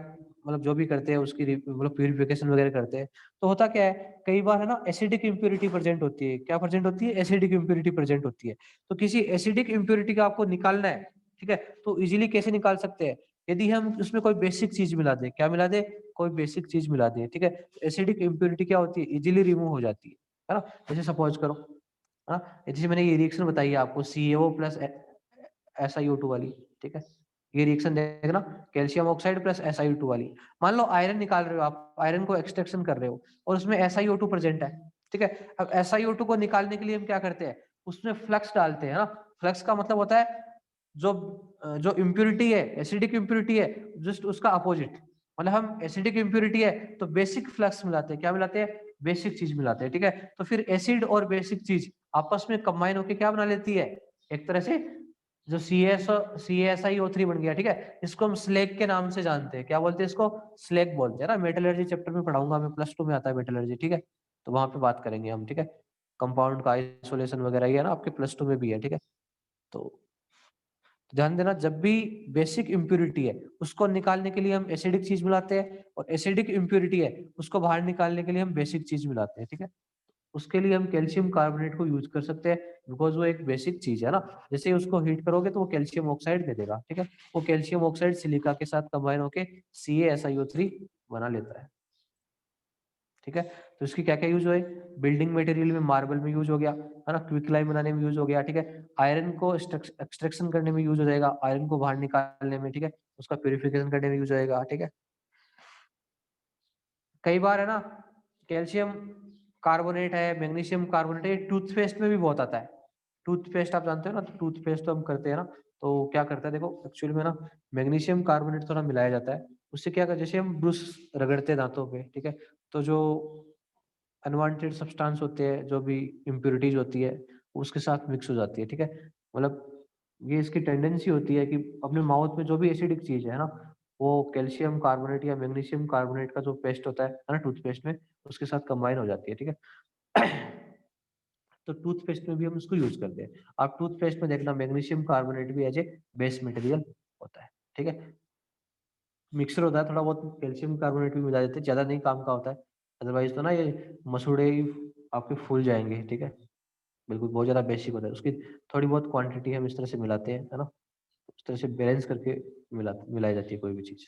Speaker 1: मतलब जो भी करते हैं उसकी मतलब प्यूरिफिकेशन वगैरह करते हैं, तो होता क्या है, कई बार है ना एसिडिक इम्प्योरिटी प्रेजेंट होती है, क्या प्रेजेंट होती है, एसिडिक इम्प्योरिटी प्रेजेंट होती है। तो किसी एसिडिक इम्प्योरिटी का आपको निकालना है, ठीक है, तो इजीली कैसे निकाल सकते हैं, यदि हम उसमें कोई बेसिक चीज मिला दे, क्या मिला दे, कोई बेसिक चीज मिला दे, ठीक है। एसिडिक इम्प्योरिटी क्या होती है, इजीली रिमूव हो जाती है ना। जैसे सपोज करो, है ना, जैसे मैंने ये रिएक्शन बताई है आपको CaO प्लस SiO2 वाली, ठीक है। ये रिएक्शन देखना, कैल्शियम ऑक्साइड प्लस SiO2 वाली। मान लो आयरन निकाल रहे हो आप, आयरन को एक्सट्रैक्शन कर रहे हो और उसमें SiO2 प्रेजेंट है, ठीक है। अब SiO2 को निकालने के लिए हम क्या करते हैं, उसमें फ्लक्स डालते हैं ना। फ्लक्स का मतलब होता है जो जो इम्प्यूरिटी है, एसिडिक इम्प्यूरिटी है, जस्ट उसका अपोजिट। मतलब हम एसिडिक इम्प्यूरिटी है तो बेसिक फ्लक्स मिलाते हैं, क्या मिलाते हैं, बेसिक चीज मिलाते हैं, ठीक है। तो फिर एसिड और बेसिक चीज आपस में कंबाइन होकर क्या बना लेती है, एक तरह से जो CaSiO3 बन गया, ठीक है। इसको हम स्लेग के नाम से जानते हैं, क्या बोलते हैं इसको, स्लेग बोलते हैं ना। मेटलर्जी चैप्टर में पढ़ाऊंगा मैं, +2 में आता है मेटलर्जी, ठीक है। तो वहां पे बात करेंगे हम, ठीक है। कंपाउंड का आइसोलेशन वगैरह ये है ना आपके +2 में भी है, ठीक है। तो ध्यान देना, जब भी बेसिक इम्प्यूरिटी है उसको निकालने के लिए हम एसिडिक चीज मिलाते हैं, और एसिडिक इम्प्यूरिटी है उसको बाहर निकालने के लिए हम बेसिक चीज मिलाते हैं, ठीक है। उसके लिए हम कैल्शियम कार्बोनेट को यूज कर सकते हैं, बिकॉज वो एक बेसिक चीज है ना। जैसे ही उसको हीट करोगे तो वो कैल्शियम ऑक्साइड दे देगा, ठीक है। वो कैल्शियम ऑक्साइड सिलिका के साथ कंबाइन होके CaSiO3 बना लेता है, ठीक है। तो इसकी क्या क्या यूज हुए, बिल्डिंग मटेरियल में मार्बल में यूज हो गया है ना, क्विक लाइम बनाने में यूज हो गया, ठीक है। आयरन को एक्सट्रैक्शन करने में यूज हो जाएगा, आयरन को बाहर निकालने में, ठीक है। उसका प्यूरिफिकेशन करने में यूज होएगा, ठीक है। कई बार है ना, कैल्शियम कार्बोनेट है, मैग्नीशियम कार्बोनेट है, टूथपेस्ट में भी बहुत आता है। टूथपेस्ट आप जानते हो ना, टूथपेस्ट तो हम करते हैं ना, तो क्या करता है देखो, एक्चुअली में ना मैग्नीशियम कार्बोनेट थोड़ा मिलाया जाता है। उससे क्या कर, जैसे हम ब्रश रगड़ते हैं दांतों पे, ठीक है, तो जो अनवांटेड सब्सटेंस होते हैं, जो भी इम्प्योरिटीज होती है, उसके साथ मिक्स हो जाती है, ठीक है। मतलब ये इसकी टेंडेंसी होती है कि अपने माउथ में जो भी एसिडिक चीज है ना, वो कैल्शियम कार्बोनेट या मैग्नीशियम कार्बोनेट का जो पेस्ट होता है ना टूथपेस्ट में, उसके साथ कंबाइन हो जाती है, ठीक है। तो टूथपेस्ट में भी हम उसको यूज करते हैं। आप टूथपेस्ट में देखना मैग्नीशियम कार्बोनेट भी एज ए बेस मटेरियल होता है, ठीक है। मिक्सर होता है, थोड़ा बहुत कैल्शियम कार्बोनेट भी मिला देते हैं, ज्यादा नहीं काम का होता है, अदरवाइज तो ना ये मसूड़े ही आपके फूल जाएंगे, ठीक है। बिल्कुल बहुत ज्यादा बेसिक होता है, उसकी थोड़ी बहुत क्वांटिटी हम इस तरह से मिलाते हैं, है ना। उस तरह से बैलेंस करके मिलाई जाती है कोई भी चीज।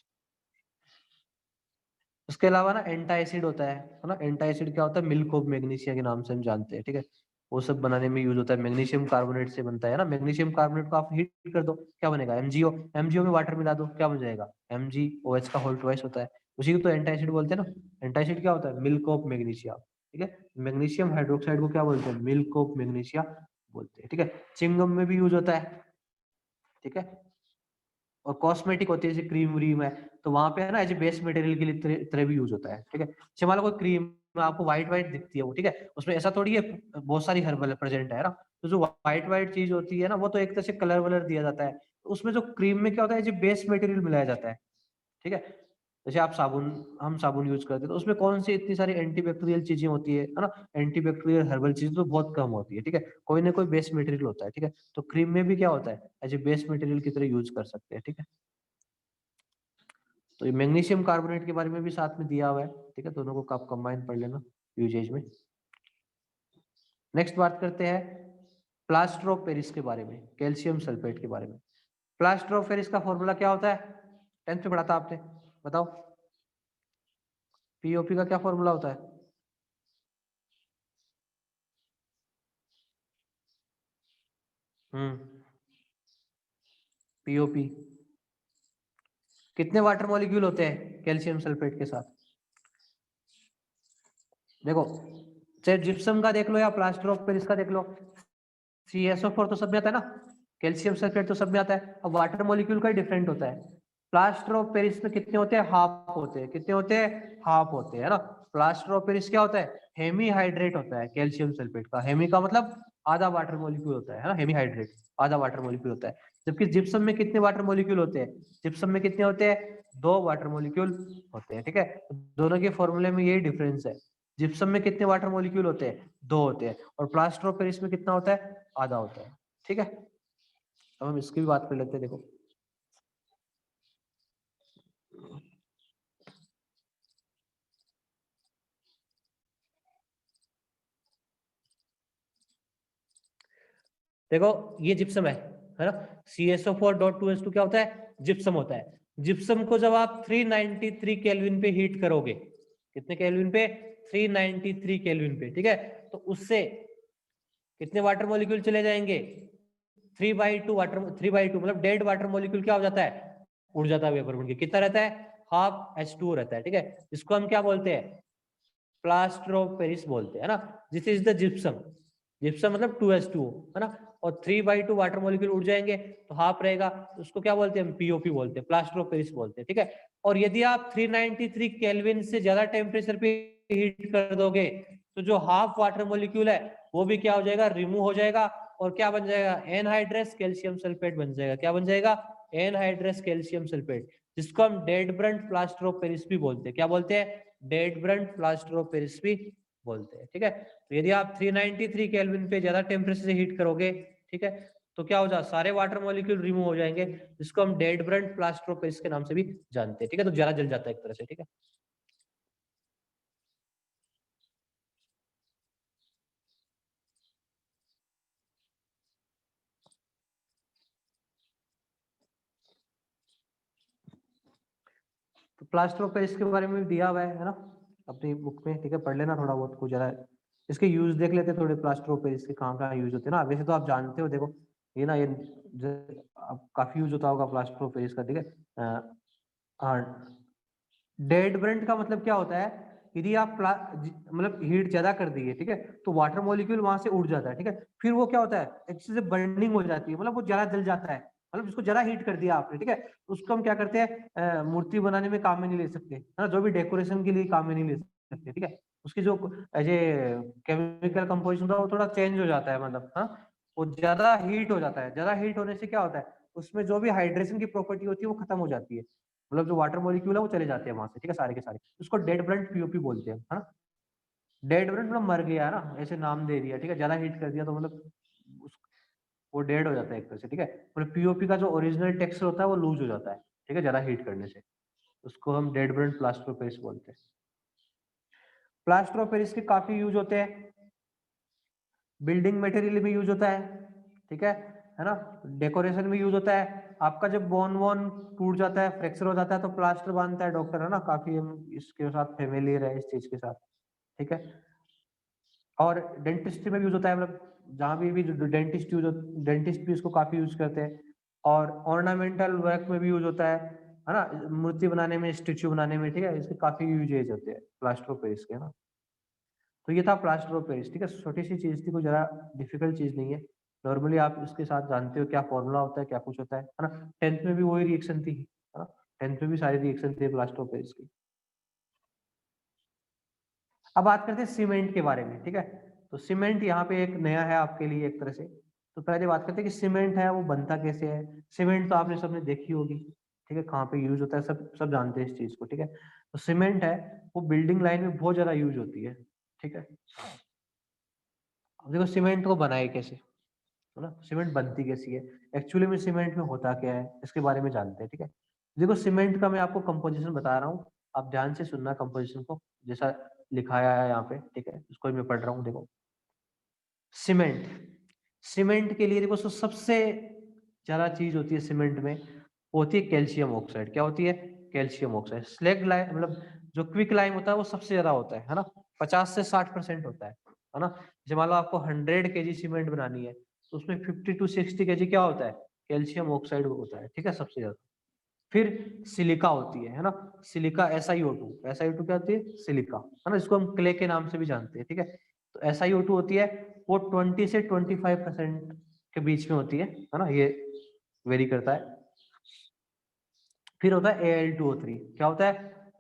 Speaker 1: उसके अलावा ना एंटाइसिड होता है ना। एंटाइसिड क्या होता है, मिल्क ऑफ मैग्नीशिया के नाम से हम जानते हैं, ठीक है। वो सब बनाने में यूज होता है, मैग्नीशियम कार्बोनेट से बनता है ना। मैग्नीशियम कार्बोनेट को आप हीट कर दो, क्या बनेगा, MgO। MgO में वाटर मिला दो, क्या बन जाएगा, MgOH का होल ट्वाइस होता है। उसी को तो एंटाइसिड बोलते हैं ना। एंटाइसिड क्या होता है, मिल्क ऑफ मैग्नीशिया, ठीक है। मैग्नीशियम हाइड्रोक्साइड को क्या बोलते हैं, मिल्क ऑफ मैग्नीशिया बोलते हैं, ठीक है। चिंगम में भी यूज होता है, ठीक है। और कॉस्मेटिक होती है जैसे क्रीम व्रीम है, तो वहां पे है ना एज ए बेस मटेरियल के लिए तरह भी यूज होता है, ठीक है। जैसे मान लो कोई क्रीम आपको व्हाइट व्हाइट दिखती है वो, ठीक है, उसमें ऐसा थोड़ी है बहुत सारी हर्बल प्रेजेंट है ना। तो जो व्हाइट व्हाइट चीज होती है ना, वो तो एक तरह से कलर वलर दिया जाता है, तो उसमें जो क्रीम में क्या होता है, जो बेस मटेरियल मिलाया जाता है, ठीक है। जैसे आप साबुन, हम साबुन यूज करते हैं, तो उसमें कौन सी इतनी सारी एंटीबैक्टीरियल चीजें होती है ना। एंटीबैक्टीरियल हर्बल चीज तो बहुत कम होती है, ठीक है। कोई ना कोई बेस मटेरियल होता है, ठीक है। तो क्रीम में भी क्या होता है, एज ए बेस मटेरियल की तरह यूज कर सकते हैं, ठीक है। तो ये मैग्नीशियम कार्बोनेट के बारे में भी साथ में दिया हुआ है, ठीक है। दोनों को आप कंबाइन कर लेना यूजेज में। नेक्स्ट बात करते हैं प्लास्टर ऑफ पेरिस के बारे में, कैल्शियम सल्फेट के बारे में। प्लास्टर ऑफ पेरिस का फॉर्मूला क्या होता है, 10th में पढ़ा था आपने, बताओ। पीओपी का क्या फॉर्मूला होता है, पीओपी। कितने वाटर मॉलिक्यूल होते हैं कैल्शियम सल्फेट के साथ, देखो, चाहे जिप्सम का देख लो या प्लास्टर ऑफ पेरिस का देख लो, CSO4 तो सब में आता है ना, कैल्शियम सल्फेट तो सब में आता है। अब वाटर मॉलिक्यूल का ही डिफरेंट होता है। प्लास्टर ऑफ पेरिस में कितने होते हैं, हाफ होते हैं, कितने होते हैं, हाफ होते हैं, है ना। प्लास्टर ऑफ पेरिस क्या होता है, हेमी हाइड्रेट होता है कैल्शियम सल्फेट का। हेमी का मतलब आधा वाटर मॉलिक्यूल होता है ना, हेमी हाइड्रेट आधा वाटर मॉलिक्यूल होता है। जबकि जिप्सम में कितने वाटर मॉलिक्यूल होते हैं, जिप्सम में कितने होते हैं, 2 वाटर मॉलिक्यूल होते हैं, ठीक है। दोनों के फॉर्मूले में यही डिफरेंस है। जिप्सम में कितने वाटर मॉलिक्यूल होते हैं, 2 होते हैं, और प्लास्टर ऑफ पेरिस में कितना होता है, आधा होता है, ठीक है। अब हम इसकी भी बात कर लेते हैं, देखो। देखो ये जिप्सम है ना। CSO4.2s2 क्या होता है, जिप्सम होता है। जिप्सम को जब आप 393 केल्विन पे हीट करोगे, कितने केल्विन पे, 393 केल्विन पे, ठीक है, तो उससे कितने वाटर मॉलिक्यूल चले जाएंगे, 3/2 वाटर, 3/2 मतलब डेड वाटर मॉलिक्यूल क्या हो जाता है, उड़ जाता है वेपर बन के। कितना रहता है, हाफ H2O रहता है, ठीक है। इसको हम क्या बोलते हैं, प्लास्टर ऑफ पेरिस बोलते हैं ना। This is the gypsum. Gypsum मतलब 2H2O, है ना। और 3/2 वाटर मॉलिक्यूल उड़ जाएंगे तो हाफ रहेगा, तो उसको क्या बोलते हैं, पीओपी बोलते हैं, प्लास्टर ऑफ पेरिस बोलते हैं, ठीक है। और यदि आप 393 केल्विन से ज्यादा टेम्परेचर पे हीट कर दोगे, तो जो हाफ वाटर मॉलिक्यूल है वो भी क्या हो जाएगा, रिमूव हो जाएगा, और क्या बन जाएगा, एनहाइड्रस कैल्शियम सल्फेट बन जाएगा। क्या बन जाएगा, एनहाइड्रस कैल्शियम सल्फेट, जिसको हम dead Brunt plaster of Paris भी बोलते हैं। क्या बोलते हैं, dead Brunt plaster of Paris भी बोलते हैं, ठीक है। तो यदि आप 393 केल्विन पे ज्यादा टेम्परेचर से हीट करोगे, ठीक है, तो क्या हो जाए, सारे वाटर मॉलिक्यूल रिमूव हो जाएंगे, जिसको हम dead Brunt plaster of Paris के नाम से भी जानते हैं, ठीक है। तो जला जल जाता है एक तरह से, ठीक है। तो प्लास्टर ऑफ पेरिस के बारे में भी दिया हुआ है ना अपनी बुक में, ठीक है, पढ़ लेना थोड़ा बहुत कुछ जरा, इसके यूज देख लेते हैं थोड़े, प्लास्टर ऑफ पेरिस के कहाँ कहाँ यूज होते हैं ना। वैसे तो आप जानते हो, देखो ये ना, ये अब काफी यूज होता होगा प्लास्टर ऑफ पेरिस का, ठीक है। हाँ, डेड ब्रंट का मतलब क्या होता है, यदि आप मतलब हीट ज्यादा कर दिए, ठीक है, तो वाटर मॉलिक्यूल वहां से उड़ जाता है, ठीक है। फिर वो क्या होता है, एक चीज से बर्निंग हो जाती है, मतलब वो जला जल जाता है, मतलब जिसको जरा हीट कर दिया आपने, ठीक है, उसको हम क्या करते हैं, मूर्ति बनाने में काम में नहीं ले सकते, है ना, जो भी डेकोरेशन के लिए काम में नहीं ले सकते, ठीक है। उसकी जो ये केमिकल कंपोजिशन था वो थोड़ा चेंज हो जाता है, मतलब हाँ, वो ज्यादा हीट हो जाता है, ज्यादा हीट होने से क्या होता है, उसमें जो भी हाइड्रेशन की प्रॉपर्टी होती है वो खत्म हो जाती है, मतलब जो वाटर मॉलिक्यूल है वो चले जाते हैं वहां से, ठीक है, सारे के सारे। उसको डेड ब्रंट पीओपी बोलते हैं, है ना। डेड ब्रंट मतलब मर गया है ना, ऐसे नाम दे दिया, ठीक है, ज्यादा हीट कर दिया तो मतलब वो डेड हो जाता है एक तरह से, ठीक है। मतलब पीओपी का जो ओरिजिनल टेक्सचर होता है वो लूज हो जाता है, ठीक है, ज्यादा हीट करने से। उसको हम dead Brunt plaster of Paris बोलते हैं। प्लास्टर ऑफ पेरिस के काफी यूज होते हैं, बिल्डिंग मटेरियल में यूज होता है, ठीक है ना, डेकोरेशन में यूज होता है। आपका जब बोन वोन टूट जाता है, फ्रैक्चर हो जाता है, तो प्लास्टर बांधता है डॉक्टर, है ना, काफी हम इसके साथ फेमिलियर है इस चीज के साथ, ठीक है। और डेंटिस्ट्री में यूज होता है, मतलब जहाँ भी डेंटिस्ट यूज, डेंटिस्ट भी इसको काफी यूज करते हैं। और ऑर्नामेंटल वर्क में भी यूज होता है ना, मूर्ति बनाने में, स्टेच्यू बनाने में, ठीक है, इसके काफी यूजेज होते हैं प्लास्टर ऑफ पेरिस के ना। तो ये था प्लास्टर ऑफ पेरिस, ठीक है, छोटी सी चीज थी, कोई जरा डिफिकल्ट चीज नहीं है। नॉर्मली आप इसके साथ जानते हो क्या फॉर्मूला होता है, क्या कुछ होता है ना। 10th में भी वही रिएक्शन थी, है ना, 10th में भी सारी रिएक्शन थी प्लास्टर ऑफ पेरिस की। अब बात करते हैं सीमेंट के बारे में, ठीक है। तो सीमेंट यहाँ पे एक नया है आपके लिए एक तरह से। तो पहले बात करते हैं कि सीमेंट है वो बनता कैसे है। सीमेंट तो आपने सबने देखी होगी, ठीक है, कहाँ पे यूज होता है, सब सब जानते हैं इस चीज को, ठीक है। तो सीमेंट है वो बिल्डिंग लाइन में बहुत ज्यादा यूज होती है, ठीक है। अब देखो सीमेंट को बनाए कैसे, है ना, सीमेंट बनती कैसी है, एक्चुअली में सीमेंट में होता क्या है, इसके बारे में जानते हैं, ठीक है। देखो सीमेंट का मैं आपको कंपोजिशन बता रहा हूँ, आप ध्यान से सुनना कंपोजिशन को, जैसा लिखाया है यहाँ पे, ठीक है, इसको ही मैं पढ़ रहा हूँ, देखो। सीमेंट, सीमेंट के लिए देखो सबसे ज्यादा चीज होती है सीमेंट में, वो होती है कैल्शियम ऑक्साइड। क्या होती है, कैल्शियम ऑक्साइड। स्लैग लाइम मतलब जो क्विक लाइम होता है वो सबसे ज्यादा होता है ना, 50 से 60% होता है ना। जैसे मान लो आपको 100 kg सीमेंट बनानी है, तो उसमें 50 to 60 kg क्या होता है, कैल्शियम ऑक्साइड होता है, ठीक है, सबसे ज्यादा। फिर सिलिका होती है ना, सिलिका SiO2, SiO2 क्या होती है, सिलिका, है ना, इसको हम क्ले के नाम से भी जानते हैं, ठीक है। तो SiO2 होती है, वो 20 से 25% के बीच में होती है ना, ये वेरी करता है। फिर होता है Al2O3, क्या होता है,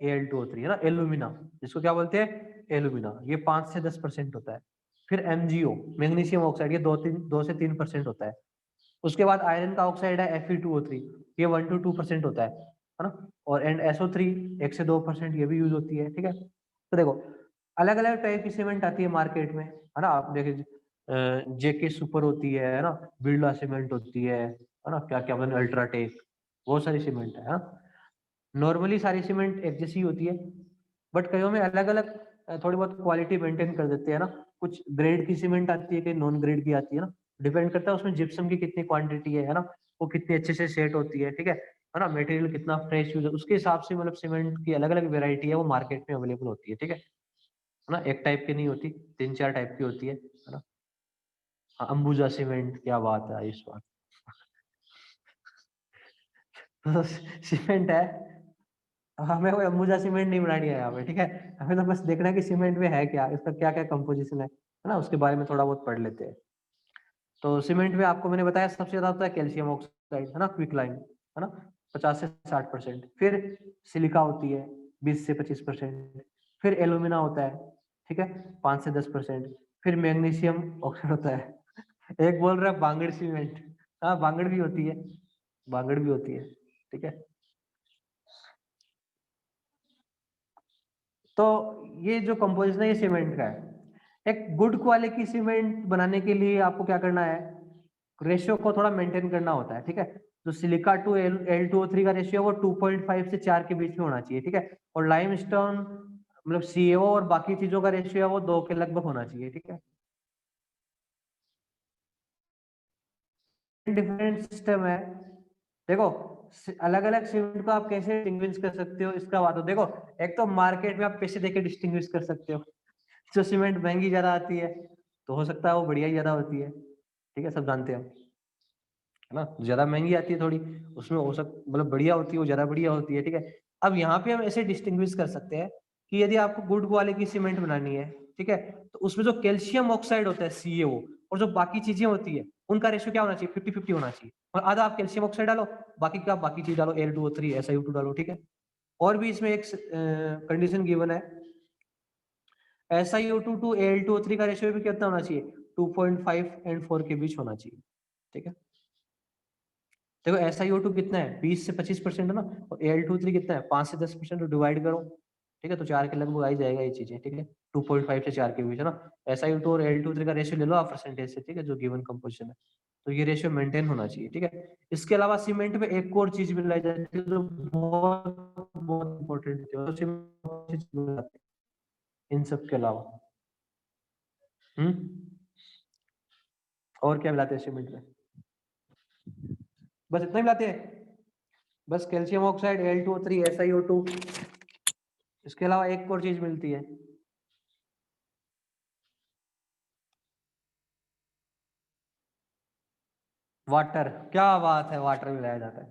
Speaker 1: Al2O3, है ना, एल्यूमिना, जिसको क्या बोलते हैं, एल्यूमिना, ये 5 से 10% होता है। फिर MgO, मैग्नीशियम ऑक्साइड, ये 2 से 3% होता है। उसके बाद आयरन का ऑक्साइड है Fe2O3, ये 1 to 2% होता है ना। और एंड SO3 1 से 2% ये भी यूज होती है, ठीक है। तो देखो अलग अलग टाइप की सीमेंट आती है मार्केट में, है ना, आप देखिए JK सुपर होती है ना, बिरला सीमेंट होती है ना, क्या क्या बने, अल्ट्राटेक, बहुत सारी सीमेंट है ना। नॉर्मली सारी सीमेंट एक जैसी होती है, बट कईयों में अलग अलग थोड़ी बहुत क्वालिटी मेंटेन कर देते हैं ना। कुछ ग्रेड की सीमेंट आती है, कहीं नॉन ग्रेड की आती है ना, डिपेंड करता है उसमें जिप्सम की कितनी क्वांटिटी है ना, वो कितनी अच्छे से सेट होती है, ठीक है ना, मटेरियल कितना फ्रेश यूज है, उसके हिसाब से मतलब सीमेंट की अलग अलग वेरायटी है वो मार्केट में अवेलेबल होती है, ठीक है ना, एक टाइप की नहीं होती, 3 4 टाइप की होती है ना। हाँ, अंबुजा सीमेंट, क्या बात है इस बार। तो सीमेंट है, हमें कोई अंबुजा सीमेंट नहीं बनानी है यहाँ पे, ठीक है। हमें तो बस देखना है कि सीमेंट में है क्या, इसका क्या क्या कंपोजिशन है ना, उसके बारे में थोड़ा बहुत पढ़ लेते हैं। तो सीमेंट में आपको मैंने बताया सबसे ज्यादा होता है कैल्शियम ऑक्साइड, है ना, क्विक लाइम, है ना, 50 से 60%। फिर सिलिका होती है 20 से 25%। फिर एल्यूमिना होता है, ठीक है, 5 से 10%। फिर मैग्नीशियम ऑक्साइड होता है। एक बोल रहा है बांगड़ सीमेंट, हाँ बांगड़ भी होती है, बांगड़ भी होती है, ठीक है। तो ये जो कंपोजिशन है ये सीमेंट का है। एक गुड क्वालिटी सीमेंट बनाने के लिए आपको क्या करना है, रेशियो को थोड़ा मेंटेन करना होता है, ठीक है। जो सिलिका टू L2O3 का रेशियो वो 2.5 से 4 के बीच में होना चाहिए, ठीक है। और लाइमस्टोन मतलब CaO और बाकी चीजों का रेशियो है वो 2 के लगभग होना चाहिए, ठीक है। डिफरेंट सिस्टम है, देखो अलग अलग सीमेंट को आप कैसे डिस्टिंग्विश कर सकते हो इसका बात हो। देखो एक तो मार्केट में आप पैसे देके डिस्टिंग्विश कर सकते हो, जो सीमेंट महंगी ज्यादा आती है तो हो सकता है वो बढ़िया ही ज्यादा होती है, ठीक है, सब जानते हैं, है ना। ज्यादा महंगी आती है थोड़ी, उसमें हो सक मतलब बढ़िया होती है, वो ज्यादा बढ़िया होती है, ठीक है। अब यहाँ पे हम ऐसे डिस्टिंग्विश कर सकते हैं कि यदि आपको गुड क्वालिटी की सीमेंट बनानी है, ठीक है, तो उसमें जो कैल्शियम ऑक्साइड होता है CaO और जो बाकी चीजें होती है उनका रेशियो क्या होना चाहिए, 50-50 होना चाहिए। और आधा आप कैल्शियम ऑक्साइड डालो, बाकी का बाकी चीज डालो, Al2O3 SiO2 डालो, ठीक है। और भी इसमें एक कंडीशन गिवन है, SiO2 टू Al2O3 का रेशियो भी कितना होना चाहिए, 2.5 and 4 के बीच होना चाहिए, ठीक है। देखो SiO2 कितना है, 20 से 25% है ना, और Al2O3 कितना है, 5 से 10%, तो डिवाइड करो, ठीक है, तो 4 के लगभग आ ही जाएगा ये चीजें, ठीक है। 2.5 से 4 के बीच है ना। SiO2 और Al2O3 का रेशियो ले लो आप परसेंटेज से, ठीक है, जो गिवन कंपोजिशन है, तो ये रेशियो मेंटेन होना चाहिए, ठीक है। इसके अलावा सीमेंट में एक और चीज मिलाई जाती है जो बहुत बहुत इंपॉर्टेंट है इन सब के अलावा। और क्या मिलाते हैं सीमेंट में, बस इतना ही मिलाते हैं, बस कैल्शियम ऑक्साइड Al2O3 SiO2, इसके अलावा एक और चीज मिलती है, वाटर। क्या बात है, वाटर मिलाया जाता है।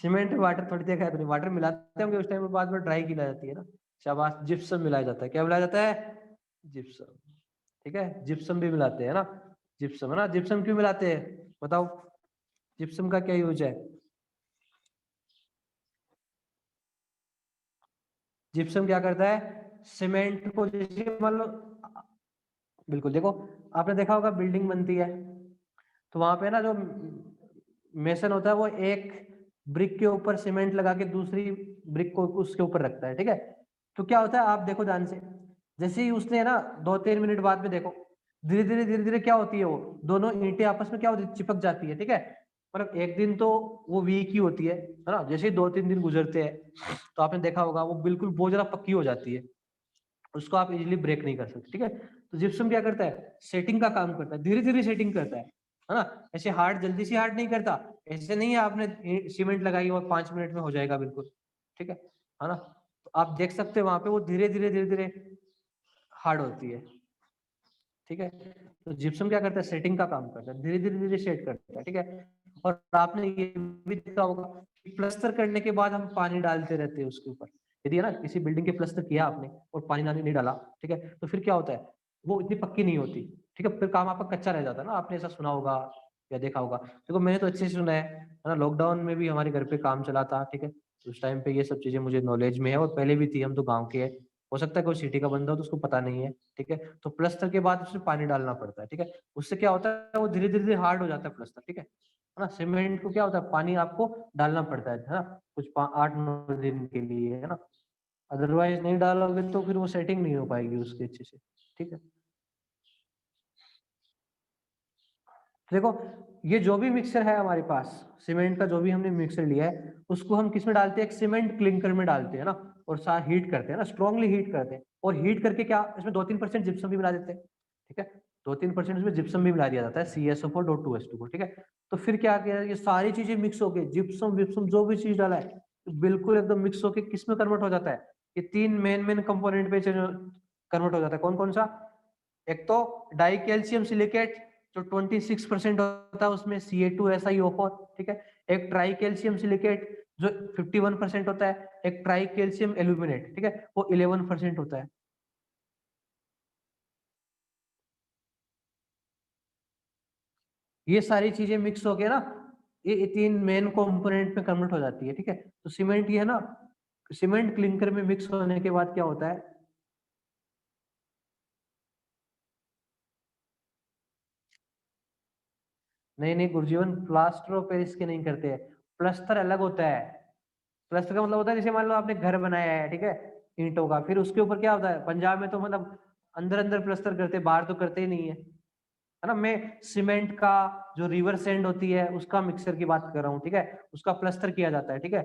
Speaker 1: सीमेंट में वाटर थोड़ी देखा है, तो वाटर मिलाते होंगे उस टाइम में, बाद में ड्राई की जाती है ना। शाबाश, जिप्सम मिलाया जाता है, क्या मिलाया जाता है, जिप्सम, ठीक है, जिप्सम भी मिलाते हैं ना, जिप्सम है ना। जिप्सम क्यों मिलाते हैं बताओ, जिप्सम का क्या यूज है। जिप्सम क्या करता है, सीमेंट को जैसे मान लो, बिल्कुल देखो, आपने देखा होगा बिल्डिंग बनती है तो वहां पे ना जो मेसन होता है वो एक ब्रिक के ऊपर सीमेंट लगा के दूसरी ब्रिक को उसके ऊपर रखता है, ठीक है। तो क्या होता है आप देखो ध्यान से, जैसे ही उसने ना 2-3 मिनट बाद में देखो, धीरे धीरे क्या होती है, वो दोनों ईंटें आपस में क्या होती है, चिपक जाती है, ठीक है। मतलब एक दिन तो वो वीक ही होती है ना, जैसे ही 2-3 दिन गुजरते हैं तो आपने देखा होगा वो बिल्कुल बहुत ज्यादा पक्की हो जाती है, उसको आप इजीली ब्रेक नहीं कर सकते, ठीक है। तो जिप्सम क्या करता है, सेटिंग का काम करता है, धीरे धीरे सेटिंग करता है ना। ऐसे हार्ड जल्दी से हार्ड नहीं करता, ऐसे नहीं है आपने सीमेंट लगाई और 5 मिनट में हो जाएगा बिल्कुल, ठीक है ना। तो आप देख सकते हैं वहां पे वो धीरे धीरे हार्ड होती है, ठीक है। तो जिप्सम क्या करता है, सेटिंग का काम करता है, धीरे सेट करता है, ठीक है। और आपने ये भी देखा होगा कि प्लस्तर करने के बाद हम पानी डालते रहते हैं उसके ऊपर, यदि है ना किसी बिल्डिंग के प्लस्तर किया आपने और पानी नहीं डाला, ठीक है, तो फिर क्या होता है, वो इतनी पक्की नहीं होती, ठीक है, फिर काम आपका कच्चा रह जाता है ना। आपने ऐसा सुना होगा या देखा होगा, देखो मैंने तो अच्छे से सुना है ना। लॉकडाउन में भी हमारे घर पे काम चला था, ठीक है, उस टाइम पे ये सब चीजें मुझे नॉलेज में है, और पहले भी थी, हम तो गाँव के हैं, हो सकता है कोई सिटी का बंदा हो तो उसको पता नहीं है, ठीक है। तो प्लस्तर के बाद उसमें पानी डालना पड़ता है, ठीक है। उससे क्या होता है, वो धीरे धीरे हार्ड हो जाता है प्लस्तर, ठीक है ना। सीमेंट को क्या होता है, पानी आपको डालना पड़ता है ना, कुछ 8-9 दिन के लिए, है ना। अदरवाइज नहीं डालोगे तो फिर वो सेटिंग नहीं हो पाएगी उसके अच्छे से, ठीक है। देखो ये जो भी मिक्सर है हमारे पास, सीमेंट का जो भी हमने मिक्सर लिया है उसको हम किस में डालते हैं, एक सीमेंट क्लिंकर में डालते हैं ना, और साथ हीट करते हैं ना, स्ट्रांगली हीट करते हैं, और हीट करके क्या इसमें 2-3% जिप्सम भी मिला देते हैं, ठीक है। 2-3% इसमें जिप्सम भी मिला दिया जाता है, CaSO4.2H2 ठीक है। तो फिर क्या किया, ये सारी चीजें मिक्स होके, जिप्सम विप्सम जो भी चीज डाला है तो बिल्कुल एकदम मिक्स होके किस में कन्वर्ट हो जाता है, ये 3 मेन कंपोनेंट पे कन्वर्ट हो जाता है। कौन कौन सा, एक तो डाई कैल्शियम सिलिकेट जो 26% होता है उसमें CA2SiO4, ठीक है। एक ट्राई कैल्शियम सिलिकेट जो 51% होता है, एक ट्राई कैल्शियम एल्यूमिनेट, ठीक है, वो 11% होता है। ये सारी चीजें मिक्स होके ना ये 3 मेन कंपोनेंट में कन्वर्ट हो जाती है, ठीक है। तो सीमेंट ये है ना, सीमेंट क्लिंकर में मिक्स होने के बाद क्या होता है, नहीं नहीं गुरुजीवन, प्लास्टर ऑफ पेरिस के नहीं करते हैं, प्लस्तर अलग होता है। प्लस्तर का मतलब होता है जैसे मान लो आपने घर बनाया है, ठीक है, ईंटों का, फिर उसके ऊपर क्या होता है, पंजाब में तो मतलब अंदर अंदर प्लस्तर करते, बाहर तो करते ही नहीं है, है ना। मैं सीमेंट का जो रिवर सैंड होती है उसका मिक्सचर की बात कर रहा हूँ, ठीक है, उसका प्लास्टर किया जाता है, ठीक है।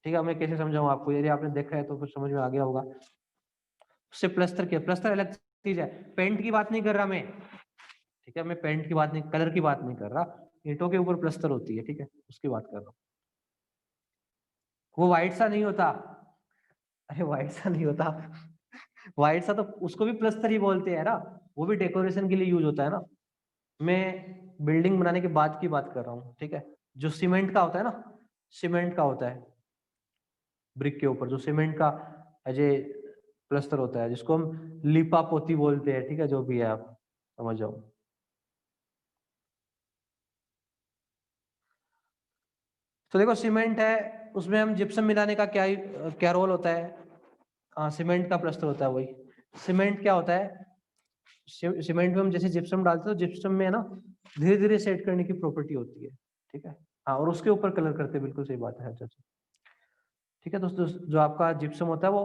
Speaker 1: ठीक है, मैं कैसे समझाऊं आपको, यदि आपने देखा है तो फिर समझ में आ गया होगा। उससे प्लास्टर किया, प्लास्टर अलग चीज है, पेंट की बात नहीं कर रहा मैं, ठीक है, मैं पेंट की बात नहीं, कलर की बात नहीं कर रहा, ईंटों के ऊपर प्लास्टर होती है, ठीक है, उसकी बात कर रहा हूँ। वो व्हाइट सा नहीं होता, अरे व्हाइट सा नहीं होता व्हाइट सा तो उसको भी प्लास्टर ही बोलते हैं ना, वो भी डेकोरेशन के लिए यूज होता है ना। मैं बिल्डिंग बनाने के बाद की बात कर रहा हूँ, ठीक है। जो सीमेंट का होता है ना, सीमेंट का होता है, ब्रिक के ऊपर जो सीमेंट का एज ए प्लास्टर होता है, जिसको हम लिपा पोती बोलते हैं, ठीक है, जो भी है आप समझ जाओ। तो देखो सीमेंट है, उसमें हम जिप्सम मिलाने का क्या क्या रोल होता है। हाँ, सीमेंट का प्लास्टर होता है वही। सीमेंट क्या होता है, सीमेंट में हम जैसे जिप्सम डालते हैं तो जिप्सम में है ना धीरे धीरे सेट करने की प्रॉपर्टी होती है, ठीक है। हाँ, और उसके ऊपर कलर करते हैं, बिल्कुल सही बात है। अच्छा अच्छा, ठीक है दोस्तों, जो आपका जिप्सम होता है वो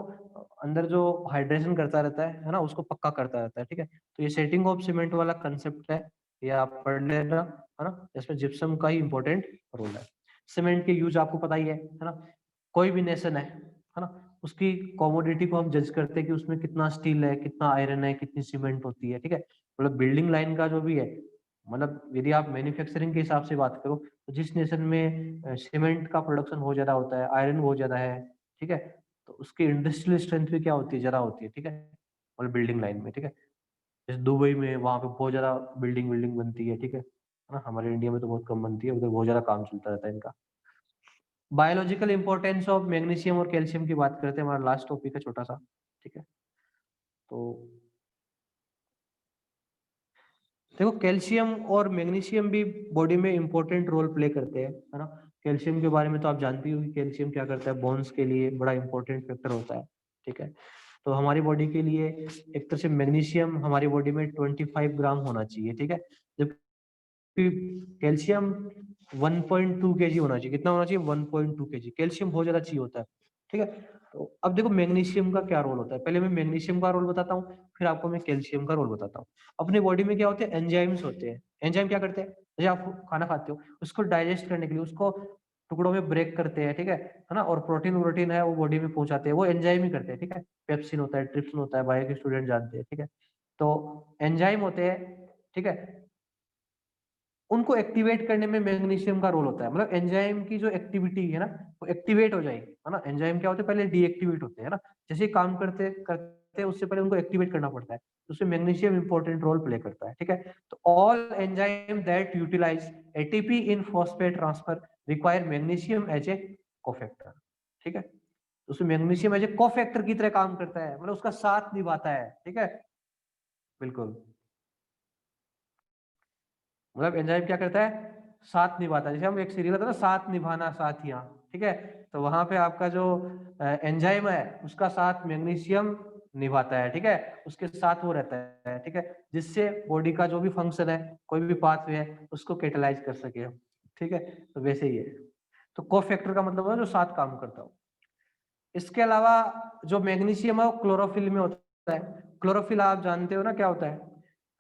Speaker 1: अंदर जो हाइड्रेशन करता रहता है ना, उसको पक्का करता रहता है, ठीक है। तो ये सेटिंग ऑफ सीमेंट वाला कंसेप्ट है, ये आप पढ़ लेना, है ना। इसमें जिप्सम का ही इंपॉर्टेंट रोल है। सीमेंट के यूज आपको पता ही है ना। कोई भी नेशन है ना, उसकी कॉमोडिटी को हम जज करते हैं कि उसमें कितना स्टील है, कितना आयरन है, कितनी सीमेंट होती है, ठीक है। मतलब बिल्डिंग लाइन का जो भी है, मतलब यदि आप मैन्युफैक्चरिंग के हिसाब से बात करो तो जिस नेशन में सीमेंट का प्रोडक्शन बहुत ज्यादा होता है, आयरन बहुत ज्यादा है, ठीक है, तो उसकी इंडस्ट्रियल स्ट्रेंथ भी क्या होती है, ज्यादा होती है, ठीक है, मतलब बिल्डिंग लाइन में, ठीक है। जैसे दुबई में वहां पे बहुत ज्यादा बिल्डिंग बिल्डिंग बनती है, ठीक है ना। हमारे इंडिया में तो बहुत कम बनती है, उधर बहुत ज्यादा काम चलता रहता है इनका। बायोलॉजिकल इंपॉर्टेंस ऑफ मैग्नीशियम और कैल्शियम की बात करते हैं, हमारा लास्ट टॉपिक है छोटा सा, ठीक है। तो देखो कैल्शियम और मैग्नीशियम भी बॉडी में इंपॉर्टेंट रोल प्ले करते हैं, है ना। कैल्शियम के बारे में तो आप जानती हो कि कैल्शियम क्या करता है, बोन्स के लिए बड़ा इंपॉर्टेंट फैक्टर होता है, ठीक है। तो हमारी बॉडी के लिए एक तरह से मैग्नीशियम हमारी बॉडी में 25 ग्राम होना चाहिए, ठीक है, जबकि कैल्शियम 1.2 केजी होना चाहिए। कितना होना चाहिए, 1.2 केजी। कैल्शियम बहुत ज्यादा चाहिए होता है, ठीक है। तो अब देखो मैग्नीशियम का क्या रोल होता है, पहले मैं मैग्नीशियम का रोल बताता हूँ, फिर आपको मैं कैल्शियम का रोल बताता हूँ। अपनी बॉडी में क्या होते हैं, एंजाइम्स होते हैं। एंजाइम क्या करते हैं, जैसे आप खाना खाते हो, उसको डाइजेस्ट करने के लिए उसको टुकड़ों में ब्रेक करते हैं, ठीक है ना, और प्रोटीन वोटीन है वो बॉडी में पहुंचाते हैं, वो एंजाइम ही करते हैं, ठीक है। पेप्सिन होता है, ट्रिप्सिन होता है, बायो के स्टूडेंट जानते हैं, ठीक है। तो एंजाइम होते हैं, ठीक है, उनको एक्टिवेट करने में मैग्नीशियम का रोल होता है। मतलब एंजाइम की जो एक्टिविटी है ना, वो एक्टिवेट हो जाएगी, है ना। एंजाइम क्या होते हैं, पहले डीएक्टिवेट होते हैं ना, जैसे काम करते करते हैं उससे पहले उनको एक्टिवेट करना पड़ता है, तो उसमें मैग्नीशियम इंपॉर्टेंट रोल प्ले करता है, ठीक है। तो all enzyme that utilize ATP in phosphate transfer require magnesium as a cofactor, ठीक है। तो उसमें मैग्नीशियम एज ए कोफैक्टर की तरह काम करता है, मतलब उसका साथ निभाता है, ठीक है, बिल्कुल। मतलब एंजाइम क्या करता है, साथ निभाता है। जैसे हम एक सीरियल होता है ना, साथ निभाना साथियां, ठीक है, तो वहां पे आपका जो एंजाइम है उसका साथ मैग्नीशियम निभाता है, ठीक है, उसके साथ वो रहता है, ठीक है, जिससे बॉडी का जो भी फंक्शन है, कोई भी पाथवे है, उसको कैटेलाइज कर सके, ठीक है। तो वैसे ही है। तो कोफैक्टर का मतलब है जो साथ काम करता हो। इसके अलावा जो मैग्नीशियम है वो क्लोरोफिल में होता है। क्लोरोफिल आप जानते हो ना क्या होता है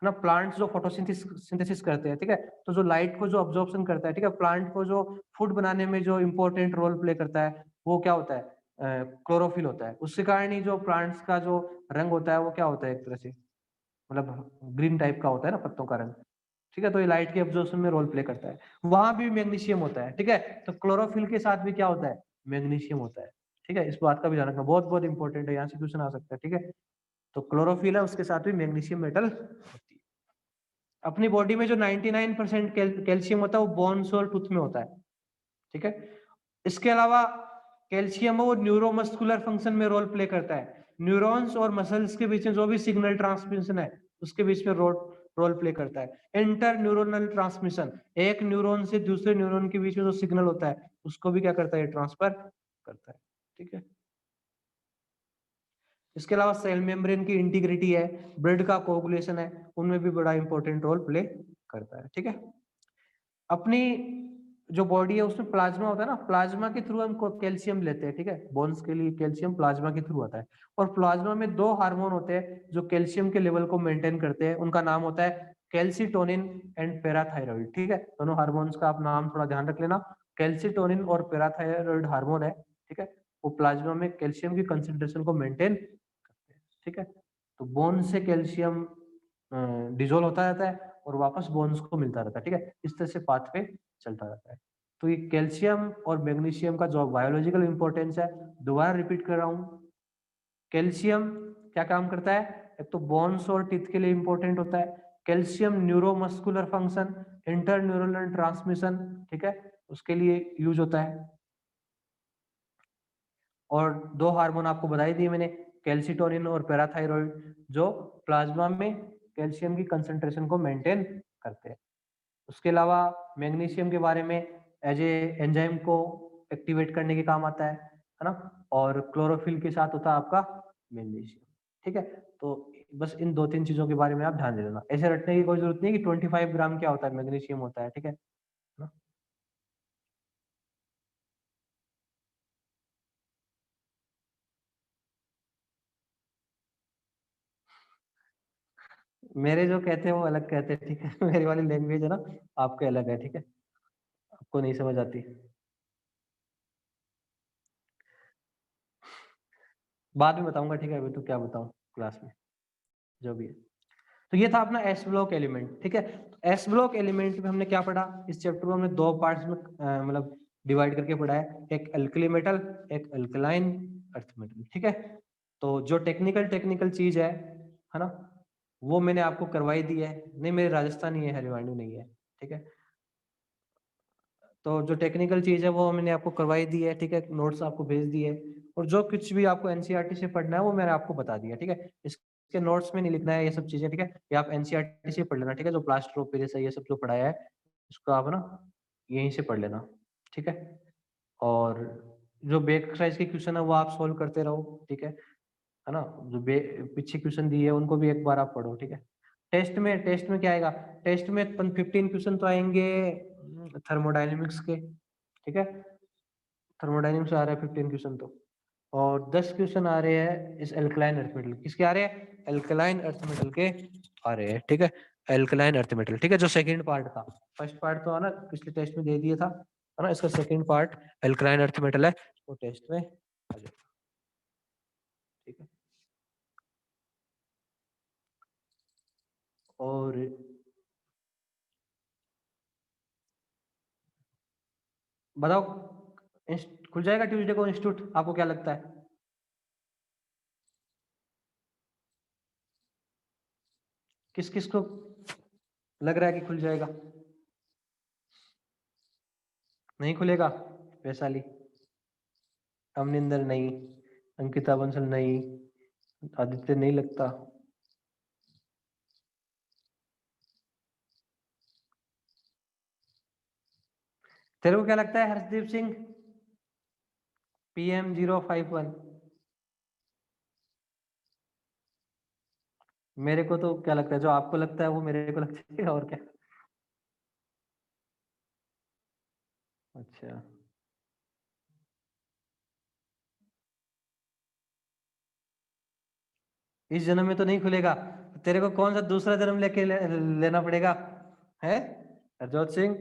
Speaker 1: ना, प्लांट्स जो फोटोसिंथेसिस करते हैं, ठीक है, तो जो लाइट को जो अब्जॉर्प्शन करता है, ठीक है, प्लांट को जो फूड बनाने में जो इंपॉर्टेंट रोल प्ले करता है, वो क्या होता है, क्लोरोफिल होता है। उसके कारण ही जो प्लांट्स का जो रंग होता है वो क्या होता है, एक तरह से मतलब ग्रीन टाइप का होता है ना पत्तों का रंग, ठीक है। तो ये लाइट के अब्जॉर्प्शन में रोल प्ले करता है, वहां भी मैग्नीशियम होता है, ठीक है। तो क्लोरोफिल के साथ भी क्या होता है, मैग्नीशियम होता है, ठीक है। इस बात का भी ध्यान रखना, बहुत बहुत इंपॉर्टेंट है, यहाँ से क्वेश्चन आ सकता है, ठीक है। तो क्लोरोफिल है, उसके साथ भी मैग्नीशियम मेटल होती है। अपनी बॉडी में जो 99% कैल्शियम होता है वो बोन्स और टूथ में होता है, ठीक है। इसके अलावा कैल्शियम है वो न्यूरोमस्कुलर फंक्शन में रोल प्ले करता है। न्यूरॉन्स और मसल्स के बीच में जो भी सिग्नल ट्रांसमिशन है उसके बीच में रोल प्ले करता है। इंटर न्यूरोनल ट्रांसमिशन, एक न्यूरॉन से दूसरे न्यूरॉन के बीच में जो सिग्नल होता है उसको भी क्या करता है, ट्रांसफर करता है, ठीक है। इसके अलावा सेल मेम्ब्रेन की इंटीग्रिटी है, ब्लड का कोगुलेशन है, उनमें भी बड़ा इंपॉर्टेंट रोल प्ले करता है, ठीक है। अपनी जो बॉडी है उसमें प्लाज्मा होता है ना, प्लाज्मा के थ्रू हम कैल्शियम लेते हैं, ठीक है। बोन्स के लिए कैल्शियम प्लाज्मा के थ्रू आता है। और प्लाज्मा में दो हार्मोन होते हैं जो कैल्शियम के लेवल को मेंटेन करते हैं, उनका नाम होता है कैल्सिटोनिन एंड पैराथायरॉइड, ठीक है, दोनों हार्मोन्स का आप नाम थोड़ा ध्यान रख लेना। कैल्सिटोनिन और पैराथायरॉइड हार्मोन है, ठीक है, वो प्लाज्मा में कैल्शियम की कंसेंट्रेशन को मेंटेन करते हैं, ठीक है। तो बोन से कैल्शियम डिजोल्व होता रहता है और वापस बोन्स को मिलता रहता है, ठीक है, इस तरह से पाथवे चलता रहता है। तो ये कैल्शियम और मैग्नीशियम का जो बायोलॉजिकल इंपॉर्टेंस है, दोबारा रिपीट कर रहा हूँ। कैल्शियम क्या काम करता है, एक तो बोन्स और टीथ के लिए इंपॉर्टेंट होता है। कैल्शियम न्यूरोमस्कुलर फंक्शन, इंटरन्यूरल ट्रांसमिशन, ठीक है, उसके लिए यूज होता है। और दो हार्मोन आपको बताई दिए मैंने, कैल्सिटोनिन और पैराथायरॉइड, जो प्लाज्मा में कैल्शियम की कंसंट्रेशन को मेंटेन करते हैं। उसके अलावा मैग्नीशियम के बारे में, एज ए एंजाइम को एक्टिवेट करने के काम आता है ना, और क्लोरोफिल के साथ होता है आपका मैग्नीशियम, ठीक है। तो बस इन दो तीन चीजों के बारे में आप ध्यान दे देना, ऐसे रटने की कोई जरूरत नहीं कि 25 ग्राम क्या होता है, मैग्नीशियम होता है, ठीक है ना। मेरे जो कहते हैं वो अलग कहते हैं, ठीक है मेरी वाली लैंग्वेज है ना, आपके अलग है, ठीक है, आपको नहीं समझ आती। बाद में बताऊंगा, ठीक है, अभी तो क्या बताऊं क्लास में, जो भी है। तो ये था अपना एस ब्लॉक एलिमेंट, ठीक है। एस ब्लॉक एलिमेंट में हमने क्या पढ़ा, इस चैप्टर में हमने दो पार्ट्स में मतलब डिवाइड करके पढ़ा है, एक एल्कली मेटल, एक अल्कलाइन अर्थ मेटल, ठीक है। तो जो टेक्निकल चीज है ना, वो मैंने आपको करवाई दी है, नहीं मेरे राजस्थान ही है, हरियाणा नहीं है, ठीक है। तो जो टेक्निकल चीज है वो मैंने आपको करवाई दी है, ठीक है, नोट्स आपको भेज दिए, और जो कुछ भी आपको एनसीईआरटी से पढ़ना है वो मैंने आपको बता दिया, ठीक है। इसके नोट्स में नहीं लिखना है ये सब चीजें, ठीक है, ये आप एनसीईआरटी से पढ़ लेना, ठीक है, जो प्लास्टर ऑफ पेरिस है ये सब जो पढ़ाया है इसको आप ना यहीं से पढ़ लेना, ठीक है। और जो बेक एक्सरसाइज के क्वेश्चन है वो आप सोल्व करते रहो, ठीक है ना, जो पीछे क्वेश्चन दिए है उनको भी एक बार आप पढ़ो, ठीक है। टेस्ट में क्या आएगा, टेस्ट में 15 क्वेश्चन तो आएंगे थर्मोडायनेमिक्स के, ठीक है, थर्मोडायनेमिक्स आ रहा है 15 क्वेश्चन तो, और 10 क्वेश्चन आ रहे हैं इस एल्कलाइन अर्थ मेटल, किसके आ रहे हैं, एल्कलाइन अर्थ मेटल के आ रहे हैं, ठीक है, एल्कलाइन अर्थ मेटल, ठीक है, जो सेकंड पार्ट था, फर्स्ट पार्ट तो है ना पिछले टेस्ट में दे दिया था, है ना, इसका second part alkaline earth metal है, वो टेस्ट में आ जाएगा, ठीक है। और बताओ, खुल जाएगा ट्यूसडे को इंस्टीट्यूट, आपको क्या लगता है, किस किस को लग रहा है कि खुल जाएगा, नहीं खुलेगा, वैशाली, अमनिंदर नहीं, अंकिता बंसल नहीं, आदित्य नहीं लगता, तेरे को क्या लगता है हर्षदीप सिंह, PM051, मेरे को तो क्या लगता है, जो आपको लगता है वो मेरे को लगता है, और क्या। अच्छा, इस जन्म में तो नहीं खुलेगा, तेरे को कौन सा दूसरा जन्म लेके लेना पड़ेगा, है हरजोत सिंह।